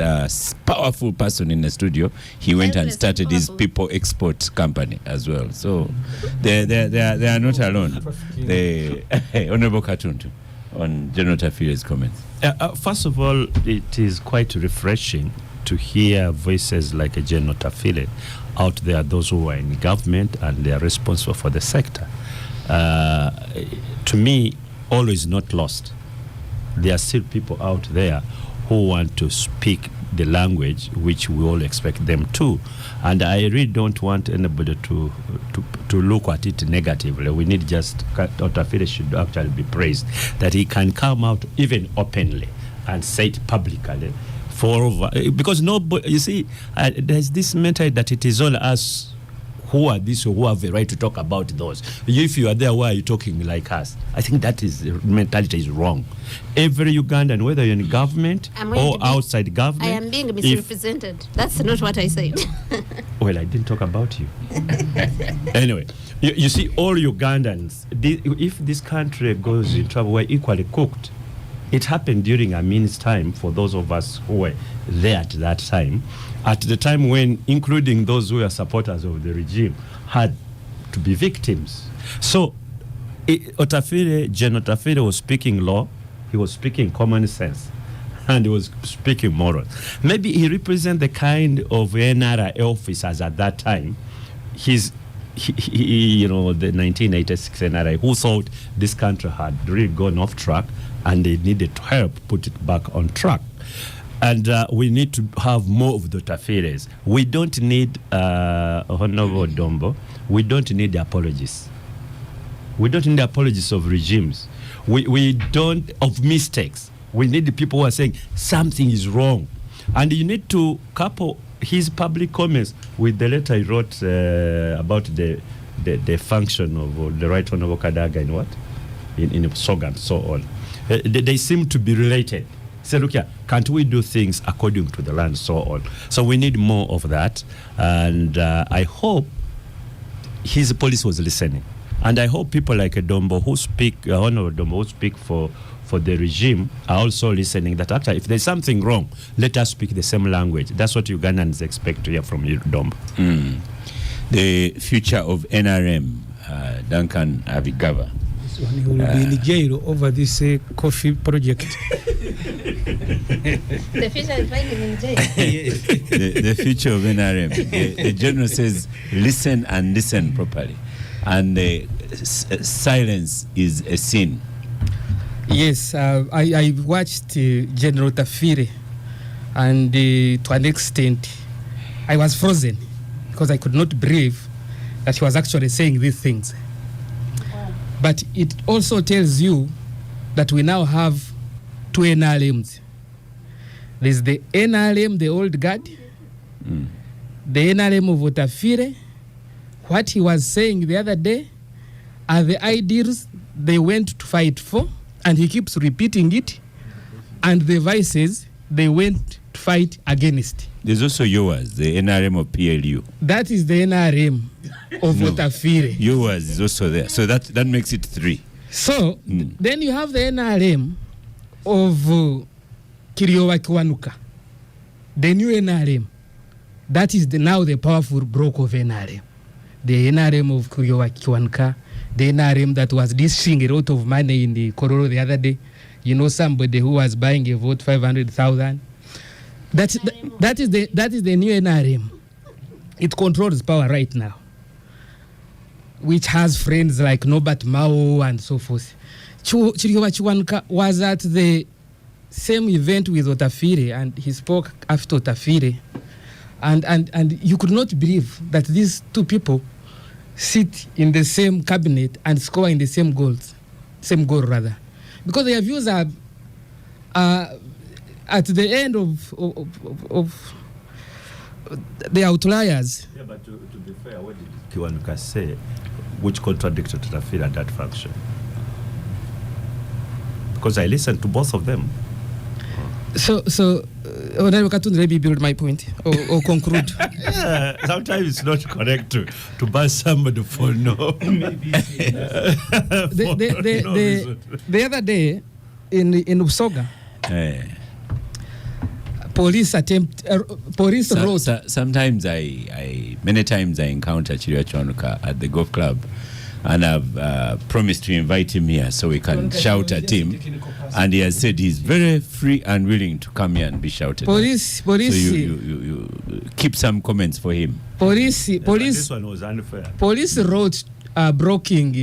Speaker 2: powerful person in the studio. He went and started his people export company as well. So they are not alone. Honorable Katuntu on General Tafire's comments.
Speaker 6: First of all, it is quite refreshing to hear voices like a General Tafire out there, those who are in government and they are responsible for the sector. To me, all is not lost. There are still people out there who want to speak the language which we all expect them to. And I really don't want anybody to look at it negatively. We need Tafire should actually be praised that he can come out even openly and say it publicly. Because nobody, you see, there's this mentality that it is all us who are this or who have the right to talk about those. If you are there, why are you talking like us? I think that mentality is wrong. Every Ugandan, whether you're in government or outside government,
Speaker 8: I am being misrepresented. That's not what I said.
Speaker 6: Well, I didn't talk about you. Anyway, you see, all Ugandans, if this country goes in trouble, we're equally cooked. It happened during Amin's time, for those of us who were there at that time, at the time when, including those who were supporters of the regime, had to be victims. So, General Tafire was speaking law, he was speaking common sense, and he was speaking moral. Maybe he represents the kind of NRA officers at that time. The 1986 NRA, who thought this country had really gone off track and they needed to help put it back on track. And we need to have more of the Tafires. We don't need Honorable Dombo. We don't need apologies. We don't need apologies of regimes. We don't of mistakes. We need the people who are saying something is wrong. And you need to couple his public comments with the letter he wrote about the function of the Right Honorable Kadaga in what? In Soga and so on. They seem to be related. Say, look here, can't we do things according to the land, so on? So we need more of that. And I hope his police was listening. And I hope people like Dombo who speak, Honorable Dombo who speak for the regime are also listening, that actually if there's something wrong, let us speak the same language. That's what Ugandans expect to hear from you, Dombo.
Speaker 2: The future of NRM, Duncan Abigava.
Speaker 3: He will be in jail over this coffee project.
Speaker 8: The future is finding in jail.
Speaker 2: The future of NRM. The general says, listen and listen properly. And silence is a sin.
Speaker 5: Yes, I watched General Tafire, and to an extent, I was frozen because I could not believe that he was actually saying these things. But it also tells you that we now have two NRMs. There's the NRM, the old guard, the NRM of Tafire. What he was saying the other day are the ideals they went to fight for, and he keeps repeating it, and the vices they went to fight against.
Speaker 2: There's also yours, the NRM of PLU.
Speaker 5: That is the NRM of Tafire.
Speaker 2: Yours is also there. So that makes it 3.
Speaker 5: So then you have the NRM of Kiriowa Kiwanuka, the new NRM. That is now the powerful bloc of NRM. The NRM of Kiriowa Kiwanuka, the NRM that was dishing a lot of money in the Kororo the other day. You know, somebody who was buying a vote 500,000. That is the new NRM. It controls power right now, which has friends like Norbert Mao and so forth. Chiriowa Kiwanuka was at the same event with Otafire, and he spoke after Otafire, and you could not believe that these two people sit in the same cabinet and score in the same goal rather, because their views are at the end of the outliers.
Speaker 6: Yeah, but to be fair, what did Kiwanuka say which contradicted Tafire at that function? Because I listened to both of them.
Speaker 5: So let me build my point or conclude.
Speaker 6: Yeah, sometimes it's not correct to bash somebody for no.
Speaker 5: The other day in Usoga, police wrote.
Speaker 2: Sometimes many times I encounter Chiriowa Kiwanuka at the golf club, and I've promised to invite him here so we can shout at him, and he has said he's very free and willing to come here and be shouted at. So you keep some comments for him.
Speaker 6: This one was unfair.
Speaker 5: Police wrote blocking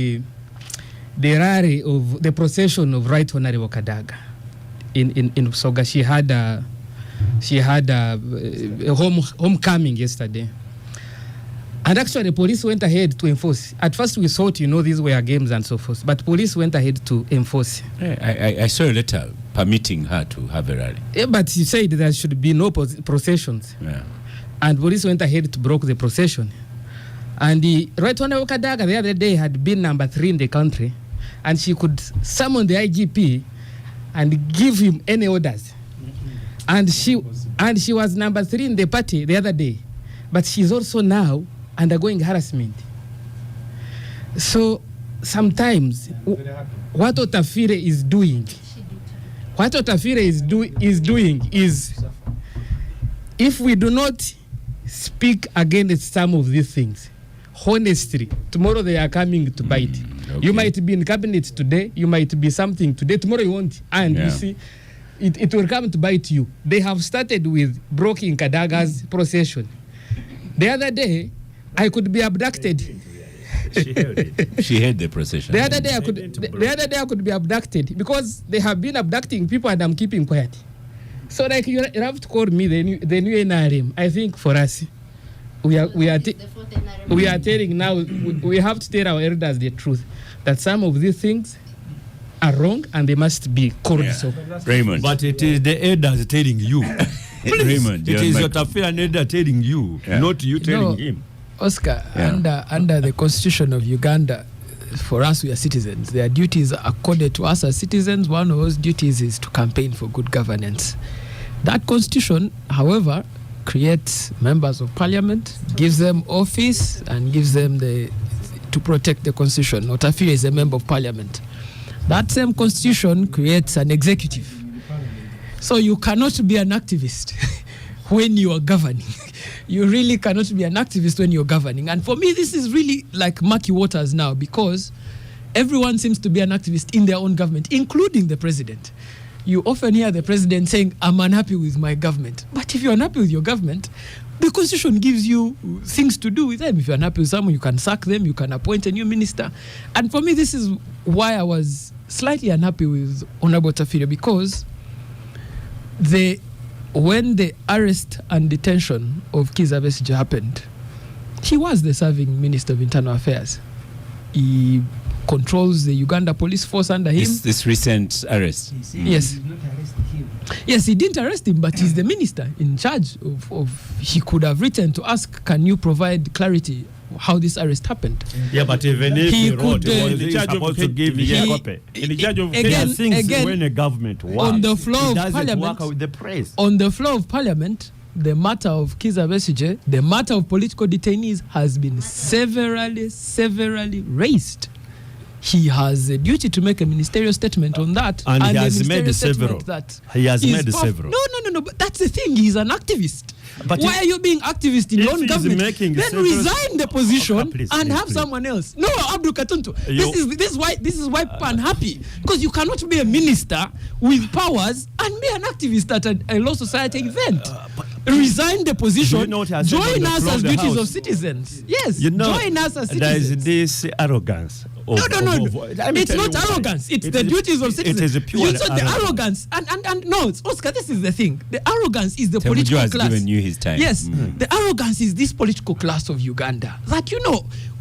Speaker 5: the rally of the procession of Right Honorable Kadaga in Usoga. She had a homecoming yesterday. And actually, police went ahead to enforce. At first, we thought, these were games and so forth. But police went ahead to enforce.
Speaker 2: I saw a letter permitting her to have a rally.
Speaker 5: Yeah, but she said there should be no processions.
Speaker 2: Yeah.
Speaker 5: And police went ahead to block the procession. And the Right Honorable Kadaga the other day had been number 3 in the country. And she could summon the IGP and give him any orders. And she was number 3 in the party the other day. But she's also now undergoing harassment. So sometimes what Otafire is doing, is if we do not speak against some of these things, honestly, tomorrow they are coming to bite. Okay. You might be in cabinet today, you might be something today, tomorrow you won't. And you see, it will come to bite you. They have started with blocking Kadaga's procession. The other day, I could be abducted.
Speaker 2: She held the procession.
Speaker 5: The other day I could be abducted because they have been abducting people and I'm keeping quiet. So like you have to call me the new NRM. I think for us, we are telling now we have to tell our elders the truth that some of these things are wrong and they must be called.
Speaker 2: Yeah.
Speaker 5: So
Speaker 2: Raymond.
Speaker 6: But it is the elders telling you.
Speaker 2: Raymond,
Speaker 6: it is your Tafire and elder telling you, not you telling him.
Speaker 4: Oscar, under the Constitution of Uganda, for us, we are citizens. Their duties are accorded to us as citizens. One of those duties is to campaign for good governance. That Constitution, however, creates members of parliament, gives them office, and gives them to protect the Constitution. Otafire is a member of parliament. That same Constitution creates an executive. So you cannot be an activist when you are governing. You really cannot be an activist when you're governing. And for me, this is really like murky waters now because everyone seems to be an activist in their own government, including the president. You often hear the president saying, I'm unhappy with my government. But if you're unhappy with your government, the Constitution gives you things to do with them. If you're unhappy with someone, you can sack them, you can appoint a new minister. And for me, this is why I was slightly unhappy with Honorable Tafire, because when the arrest and detention of Kizza Besigye happened, he was the serving Minister of Internal Affairs. He controls the Uganda police force under him.
Speaker 2: This recent arrest.
Speaker 4: Yes. Yes, he didn't arrest him, but he's the minister in charge of he could have written to ask, can you provide clarity how this arrest happened?
Speaker 6: Yeah, but even if
Speaker 4: he
Speaker 6: wrote,
Speaker 4: could,
Speaker 6: he's supposed to give you a copy.
Speaker 7: In charge of
Speaker 4: again,
Speaker 6: when a government works,
Speaker 4: on the floor
Speaker 6: it
Speaker 4: of
Speaker 6: doesn't
Speaker 4: parliament,
Speaker 6: work with the press.
Speaker 4: On the floor of parliament, the matter of Kizza Besigye, the matter of political detainees has been severally raised. He has a duty to make a ministerial statement on that.
Speaker 6: And he has made several. He has made several.
Speaker 4: No, but that's the thing. He's an activist. But why are you being activist in your own government? Then resign the position and have someone else. No, Abdul Katuntu. This is why people are unhappy, because you cannot be a minister with powers and be an activist at a law society event. Resign the position. Join us as duties of citizens. Yes, join us as citizens.
Speaker 6: There is this arrogance.
Speaker 4: No. It's not arrogance. It's the duties of citizens.
Speaker 6: It is a pure
Speaker 4: the arrogance. And no, Oscar, this is the thing. The arrogance is the political
Speaker 2: has
Speaker 4: class.
Speaker 2: Given you his time.
Speaker 4: Yes, the arrogance is this political class of Uganda. That,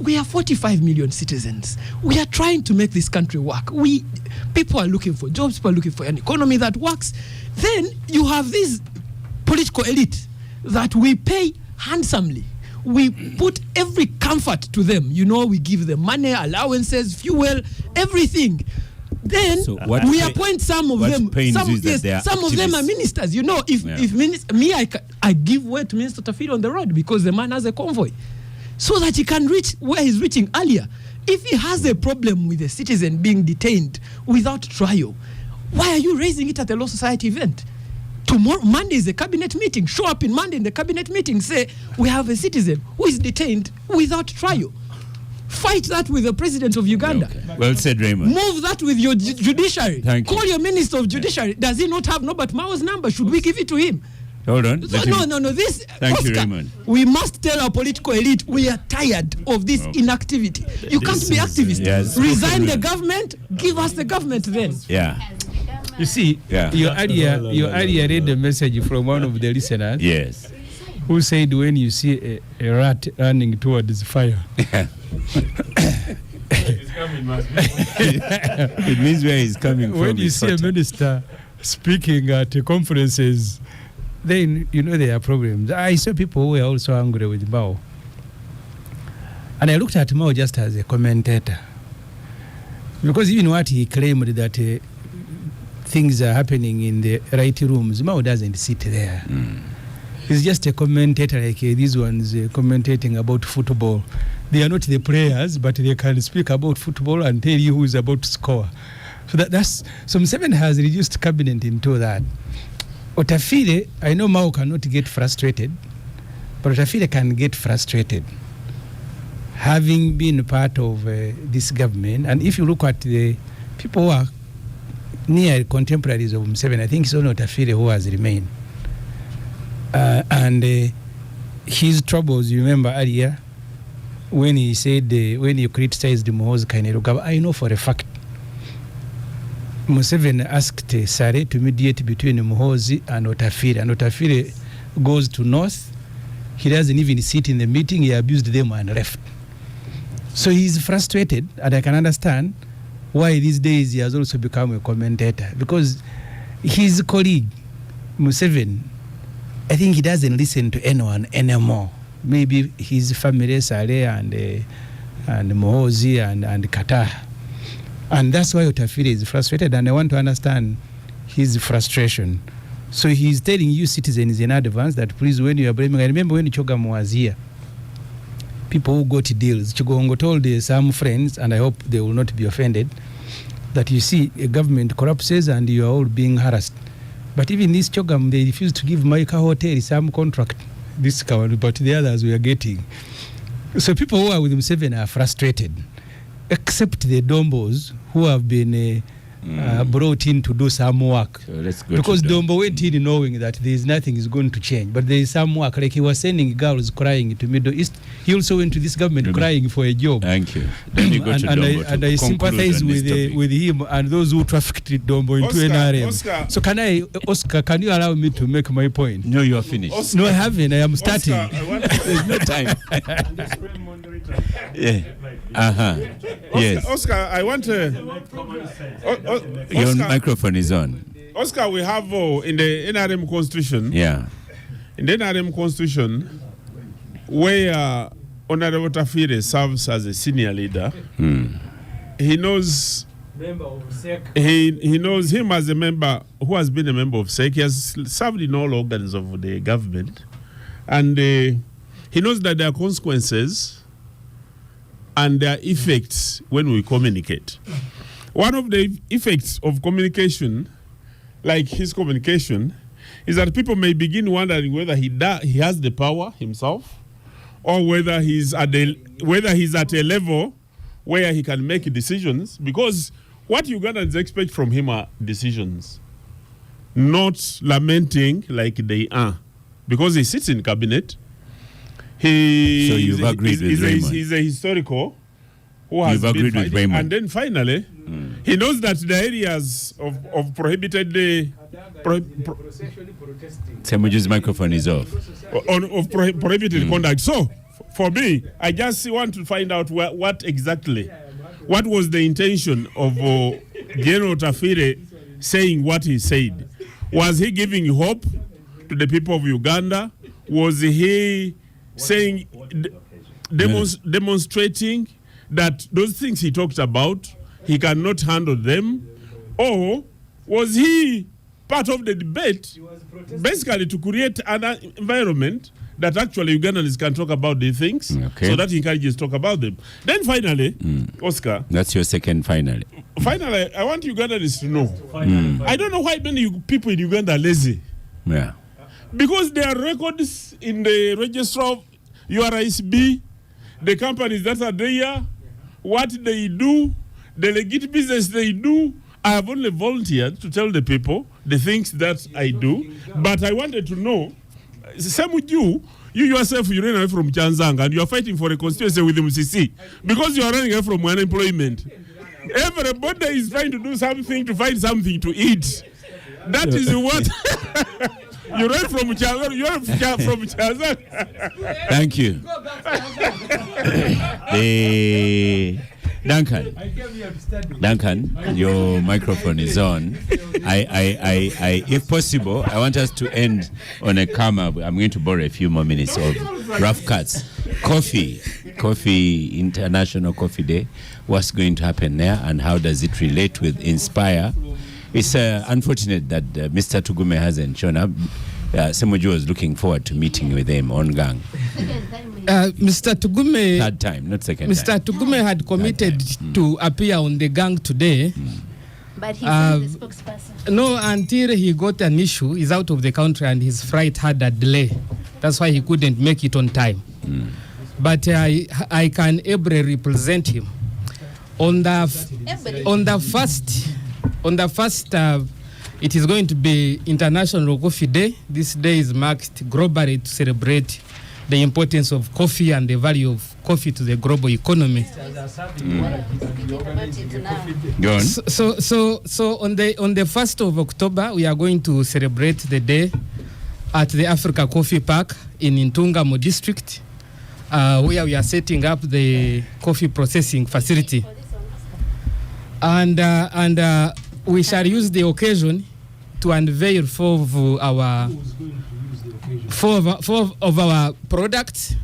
Speaker 4: we are 45 million citizens. We are trying to make this country work. People are looking for jobs. People are looking for an economy that works. Then you have this political elite that we pay handsomely. We put every comfort to them. We give them money, allowances, fuel, everything. Then we appoint some of them. Some of them are ministers. I give way to Minister Tafire on the road because the man has a convoy, so that he can reach where he's reaching earlier. If he has a problem with a citizen being detained without trial, why are you raising it at a law society event? Tomorrow, Monday is a cabinet meeting. Show up in Monday in the cabinet meeting. Say, we have a citizen who is detained without trial. Fight that with the president of Uganda.
Speaker 2: Okay. Well said, Raymond.
Speaker 4: Move that with your judiciary.
Speaker 2: Call
Speaker 4: your minister of judiciary. Does he not have Norbert Mao's number? Should we give it to him?
Speaker 2: Hold on.
Speaker 4: No.
Speaker 2: Thank you, Raymond.
Speaker 4: We must tell our political elite we are tired of this inactivity. You can't be activist.
Speaker 2: Yes.
Speaker 4: Resign the government. Give us the government then.
Speaker 2: Yeah.
Speaker 3: You see, you earlier read the message from one of the listeners.
Speaker 2: Yes.
Speaker 3: Who said when you see a rat running towards fire,
Speaker 2: it means where he's coming from.
Speaker 3: When you see a minister speaking at conferences, then there are problems. I saw people who were also angry with Mao. And I looked at Mao just as a commentator. Because even what he claimed that things are happening in the right rooms, Mao doesn't sit there. He's just a commentator like these ones commentating about football. They are not the players, but they can speak about football and tell you who is about to score. So so Museveni has reduced cabinet into that. Otafire, I know Mao cannot get frustrated, but Otafire can get frustrated. Having been part of this government, and if you look at the people who are near contemporaries of Museveni, I think it's only Otafire who has remained. And his troubles, you remember earlier, when he said, when he criticized Muhoozi Kainerugaba, I know for a fact, Museveni asked Sare to mediate between Muhoozi and Otafire. And Otafire goes to North. He doesn't even sit in the meeting. He abused them and left. So he's frustrated, and I can understand why these days he has also become a commentator. Because his colleague, Museveni, I think he doesn't listen to anyone anymore. Maybe his family, Sare and Muhoozi and Qatar. And that's why Otafire is frustrated, and I want to understand his frustration. So he's telling you citizens in advance that please, when you are blaming, I remember when Chogam was here, people who got deals, Chigongo told some friends, and I hope they will not be offended, that you see a government collapses and you are all being harassed. But even this Chogam, they refused to give Maika Hotel some contract, but the others we are getting. So people who are with Museveni are frustrated, except the Dombos who have been brought in to do some work.
Speaker 2: So let's go
Speaker 3: Because
Speaker 2: to
Speaker 3: Dombo went in knowing that there is nothing is going to change, but there is some work. Like he was sending girls crying to Middle East. He also went to this government crying for a job.
Speaker 2: Thank you. Then you go
Speaker 3: and,
Speaker 2: to
Speaker 3: and
Speaker 2: Dombo
Speaker 3: I, and I sympathize with him and those who trafficked Dombo into NRM.
Speaker 7: Oscar.
Speaker 3: So Oscar, can you allow me to make my point?
Speaker 2: No, you are finished.
Speaker 7: Oscar.
Speaker 3: No, I haven't. I am starting.
Speaker 7: Oscar, I want
Speaker 2: There's no time. Yeah. Yes.
Speaker 7: Oscar, I want to.
Speaker 2: Your
Speaker 7: Oscar,
Speaker 2: microphone is on.
Speaker 7: Oscar, we have in the NRM constitution.
Speaker 2: Yeah.
Speaker 7: In the NRM constitution, where Honorable Tafire serves as a senior leader, he knows. He knows him as a member who has been a member of SEC. He has served in all organs of the government, and he knows that there are consequences and there are effects when we communicate. One of the effects of communication, like his communication, is that people may begin wondering whether he has the power himself, or whether he's at a level where he can make decisions, because what Ugandans expect from him are decisions, not lamenting like they are, because he sits in cabinet.
Speaker 2: So you've agreed with Raymond.
Speaker 7: He's a historical who has
Speaker 2: You've
Speaker 7: been
Speaker 2: agreed with
Speaker 7: fighting.
Speaker 2: Raymond.
Speaker 7: And then finally, he knows that the areas of prohibited
Speaker 2: Semuju's microphone is off.
Speaker 7: prohibited conduct. So, for me, I just want to find out what was the intention of General Tafire saying what he said. Was he giving hope to the people of Uganda? Was he saying, demonstrating that those things he talked about, he cannot handle them? Or was he part of the debate, basically to create an environment that actually Ugandans can talk about these things, so that he encourages talk about them? Then finally, Oscar.
Speaker 2: That's your second finally.
Speaker 7: Finally, I want Ugandans to know. I don't know why many people in Uganda are lazy.
Speaker 2: Yeah.
Speaker 7: Because there are records in the register of URISB, the companies that are there, what they do, the legit business they do. I have only volunteered to tell the people the things that I do, but I wanted to know, same with you yourself, you ran away from Chanzang and you are fighting for a constituency with MCC because you are running away from unemployment. Everybody is trying to do something to find something to eat. That is what you ran from Chanzang. You are from Chanzang.
Speaker 2: Thank you. Duncan, your microphone is on. If possible, I want us to end on a calmer. I'm going to borrow a few more minutes of rough cuts. Coffee, International Coffee Day. What's going to happen there, and how does it relate with Inspire? It's unfortunate that Mr. Tugume hasn't shown up. Semuju was looking forward to meeting with him on Gang.
Speaker 5: Mr. Tugume,
Speaker 2: Third time, not second
Speaker 5: Mr.
Speaker 2: time.
Speaker 5: Tugume had committed to appear on the Gang today.
Speaker 8: But he's the spokesperson.
Speaker 5: No, until he got an issue. He's out of the country and his flight had a delay. That's why he couldn't make it on time. But I can ably represent him. On the first, it is going to be International Coffee Day. This day is marked globally to celebrate the importance of coffee and the value of coffee to the global economy.
Speaker 2: Go on.
Speaker 5: So on the 1st of October, we are going to celebrate the day at the Africa Coffee Park in Intungamo district, where we are setting up the coffee processing facility. And we shall use the occasion to unveil four of our products.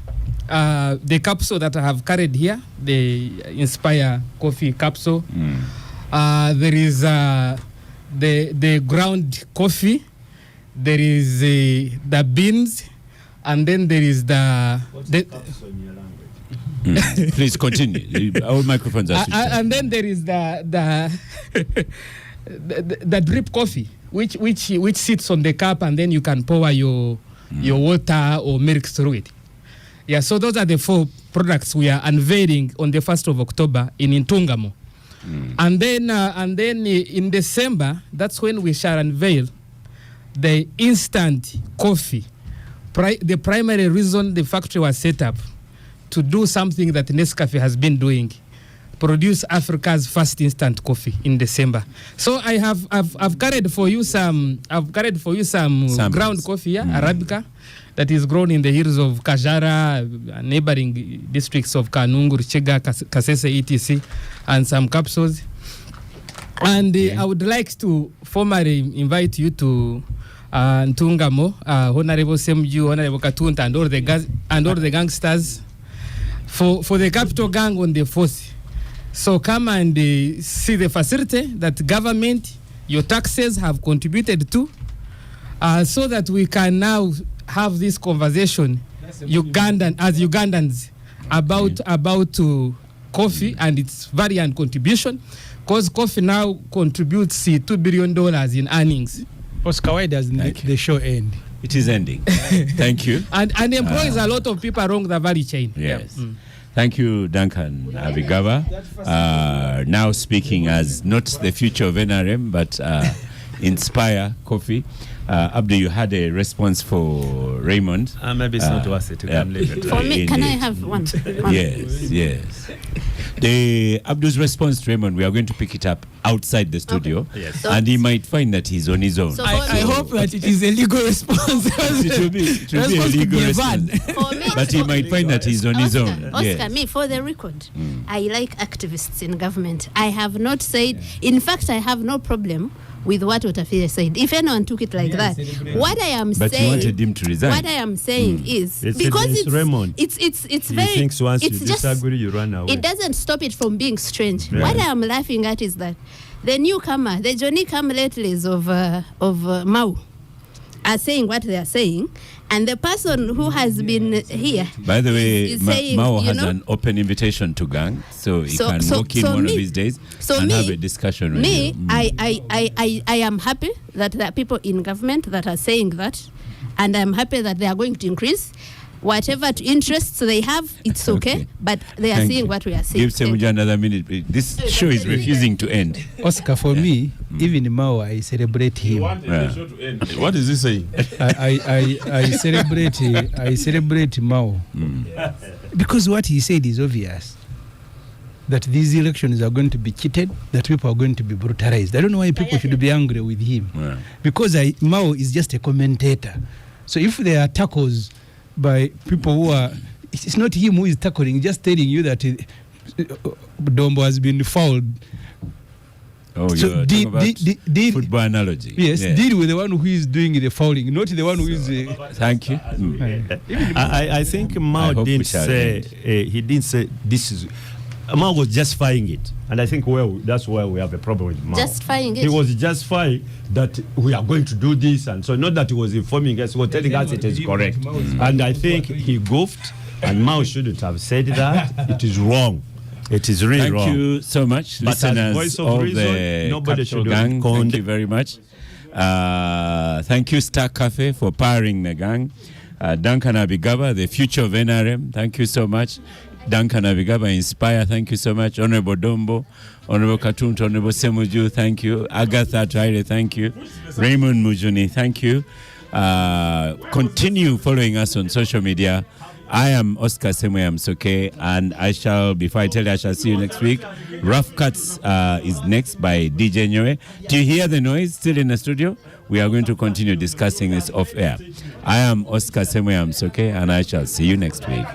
Speaker 5: The capsule that I have carried here, the Inspire Coffee capsule. There is the ground coffee. There is the beans, and then there is the
Speaker 2: Please continue. Our microphones are switched on.
Speaker 5: and then there is the drip coffee, which sits on the cup, and then you can pour your water or milk through it. Yeah, so those are the four products we are unveiling on the 1st of October in Intungamo. And then in December, that's when we shall unveil the instant coffee. The primary reason the factory was set up to do something that Nescafe has been doing, produce Africa's first instant coffee in December. So I've carried for you some ground coffee, Arabica, that is grown in the hills of Kajara, neighboring districts of Kanungu, Chega, Kasese, etc., and some capsules. And I would like to formally invite you to Ntungamo, Honorable Semju, Honorable Katunta, and all the gangsters for the Capital Gang on the 4th. So come and see the facility that government, your taxes have contributed to, so that we can now have this conversation, Ugandans, about coffee and its variant contribution, because coffee now contributes $2 billion in earnings.
Speaker 3: Oscar, why doesn't the show end?
Speaker 2: It is ending. Thank you.
Speaker 5: And employs a lot of people along the value chain.
Speaker 2: Yes. Thank you, Duncan Abigaba. Now speaking as not the future of NRM, but Inspire Coffee. Abdu, you had a response for Raymond.
Speaker 6: Maybe it's not worth it. You can leave it.
Speaker 8: For me, can I have one?
Speaker 2: Yes. The Abdu's response to Raymond, we are going to pick it up outside the studio.
Speaker 8: Okay.
Speaker 6: Yes.
Speaker 2: And he might find that he's on his own.
Speaker 8: So
Speaker 4: I hope that it is a legal response.
Speaker 2: It will be a legal response.
Speaker 8: For me,
Speaker 2: But he might find that he's on his own.
Speaker 8: Oscar,
Speaker 2: Yes.
Speaker 8: me, for the record, I like activists in government. I have not said, in fact, I have no problem with what Otafire said. If anyone took it like that, what I am
Speaker 2: But
Speaker 8: saying,
Speaker 2: you wanted him to resign.
Speaker 8: what I am saying is
Speaker 6: It's
Speaker 8: because
Speaker 6: against Raymond.
Speaker 8: it's
Speaker 6: He
Speaker 8: very.
Speaker 6: thinks once
Speaker 8: it's
Speaker 6: you
Speaker 8: just,
Speaker 6: disagree, you run away.
Speaker 8: it doesn't stop it from being strange.
Speaker 6: Yeah.
Speaker 8: What I am laughing at is that the newcomer, the Johnny Come-Latelys of Mau, are saying what they are saying, and the person who has been here.
Speaker 2: By the way,
Speaker 8: is saying,
Speaker 2: Mao
Speaker 8: you
Speaker 2: has
Speaker 8: know,
Speaker 2: an open invitation to gang, so he
Speaker 8: So-
Speaker 2: can
Speaker 8: so-
Speaker 2: walk in
Speaker 8: so
Speaker 2: one
Speaker 8: me-
Speaker 2: of these days
Speaker 8: so
Speaker 2: and
Speaker 8: me-
Speaker 2: have a discussion with
Speaker 8: Me,
Speaker 2: you.
Speaker 8: I am happy that there are people in government that are saying that, and I'm happy that they are going to increase. Whatever interests they have, it's okay, but they are
Speaker 2: Thank
Speaker 8: saying
Speaker 2: you.
Speaker 8: what we are saying.
Speaker 2: Give Semuja another minute. This show is refusing to end.
Speaker 3: Oscar, for me, even Mao, I celebrate him.
Speaker 7: What is he saying?
Speaker 3: I celebrate Mao because what he said is obvious. That these elections are going to be cheated, that people are going to be brutalized. I don't know why people should be angry with him.
Speaker 2: Yeah.
Speaker 3: Because Mao is just a commentator. So if there are tackles by people who are, it's not him who is tackling, just telling you that Dombo has been fouled.
Speaker 2: Oh,
Speaker 3: So
Speaker 2: you're talking about football analogy.
Speaker 3: Yes,
Speaker 2: Yeah.
Speaker 3: deal with the one who is doing the fouling, not the one who is.
Speaker 2: Thank you.
Speaker 6: I think
Speaker 2: I
Speaker 6: Mao
Speaker 2: hope we
Speaker 6: didn't
Speaker 2: shall
Speaker 6: say
Speaker 2: end.
Speaker 6: he didn't say this is. Mao was justifying it, and I think that's where we have a problem with Mao.
Speaker 8: Justifying it?
Speaker 6: He was justifying that we are going to do this, and so not that he was informing us, he was telling us it is correct. And I think he goofed, and Mao shouldn't have said that. It is wrong. It is really
Speaker 2: Thank
Speaker 6: wrong.
Speaker 2: you so much,
Speaker 6: But as
Speaker 2: listeners
Speaker 6: voice of
Speaker 2: of
Speaker 6: reason,
Speaker 2: the
Speaker 6: nobody
Speaker 2: Capital
Speaker 6: should
Speaker 2: Gang.
Speaker 6: con-
Speaker 2: Thank you very much. Thank you, Star Cafe, for powering the gang. Duncan Abigaba, the future of NRM. Thank you so much. Duncan Abigaba, Inspire. Thank you so much. Honorable Dombo, Honorable Katunta, Honorable Semuju. Thank you. Agatha Traire. Thank you. Raymond Mujuni. Thank you. Continue following us on social media. I am Oscar Semoyam Soke, and before I tell you, I shall see you next week. Rough Cuts is next by DJ Nyoe. Do you hear the noise still in the studio? We are going to continue discussing this off air. I am Oscar Semoyam Soke, and I shall see you next week.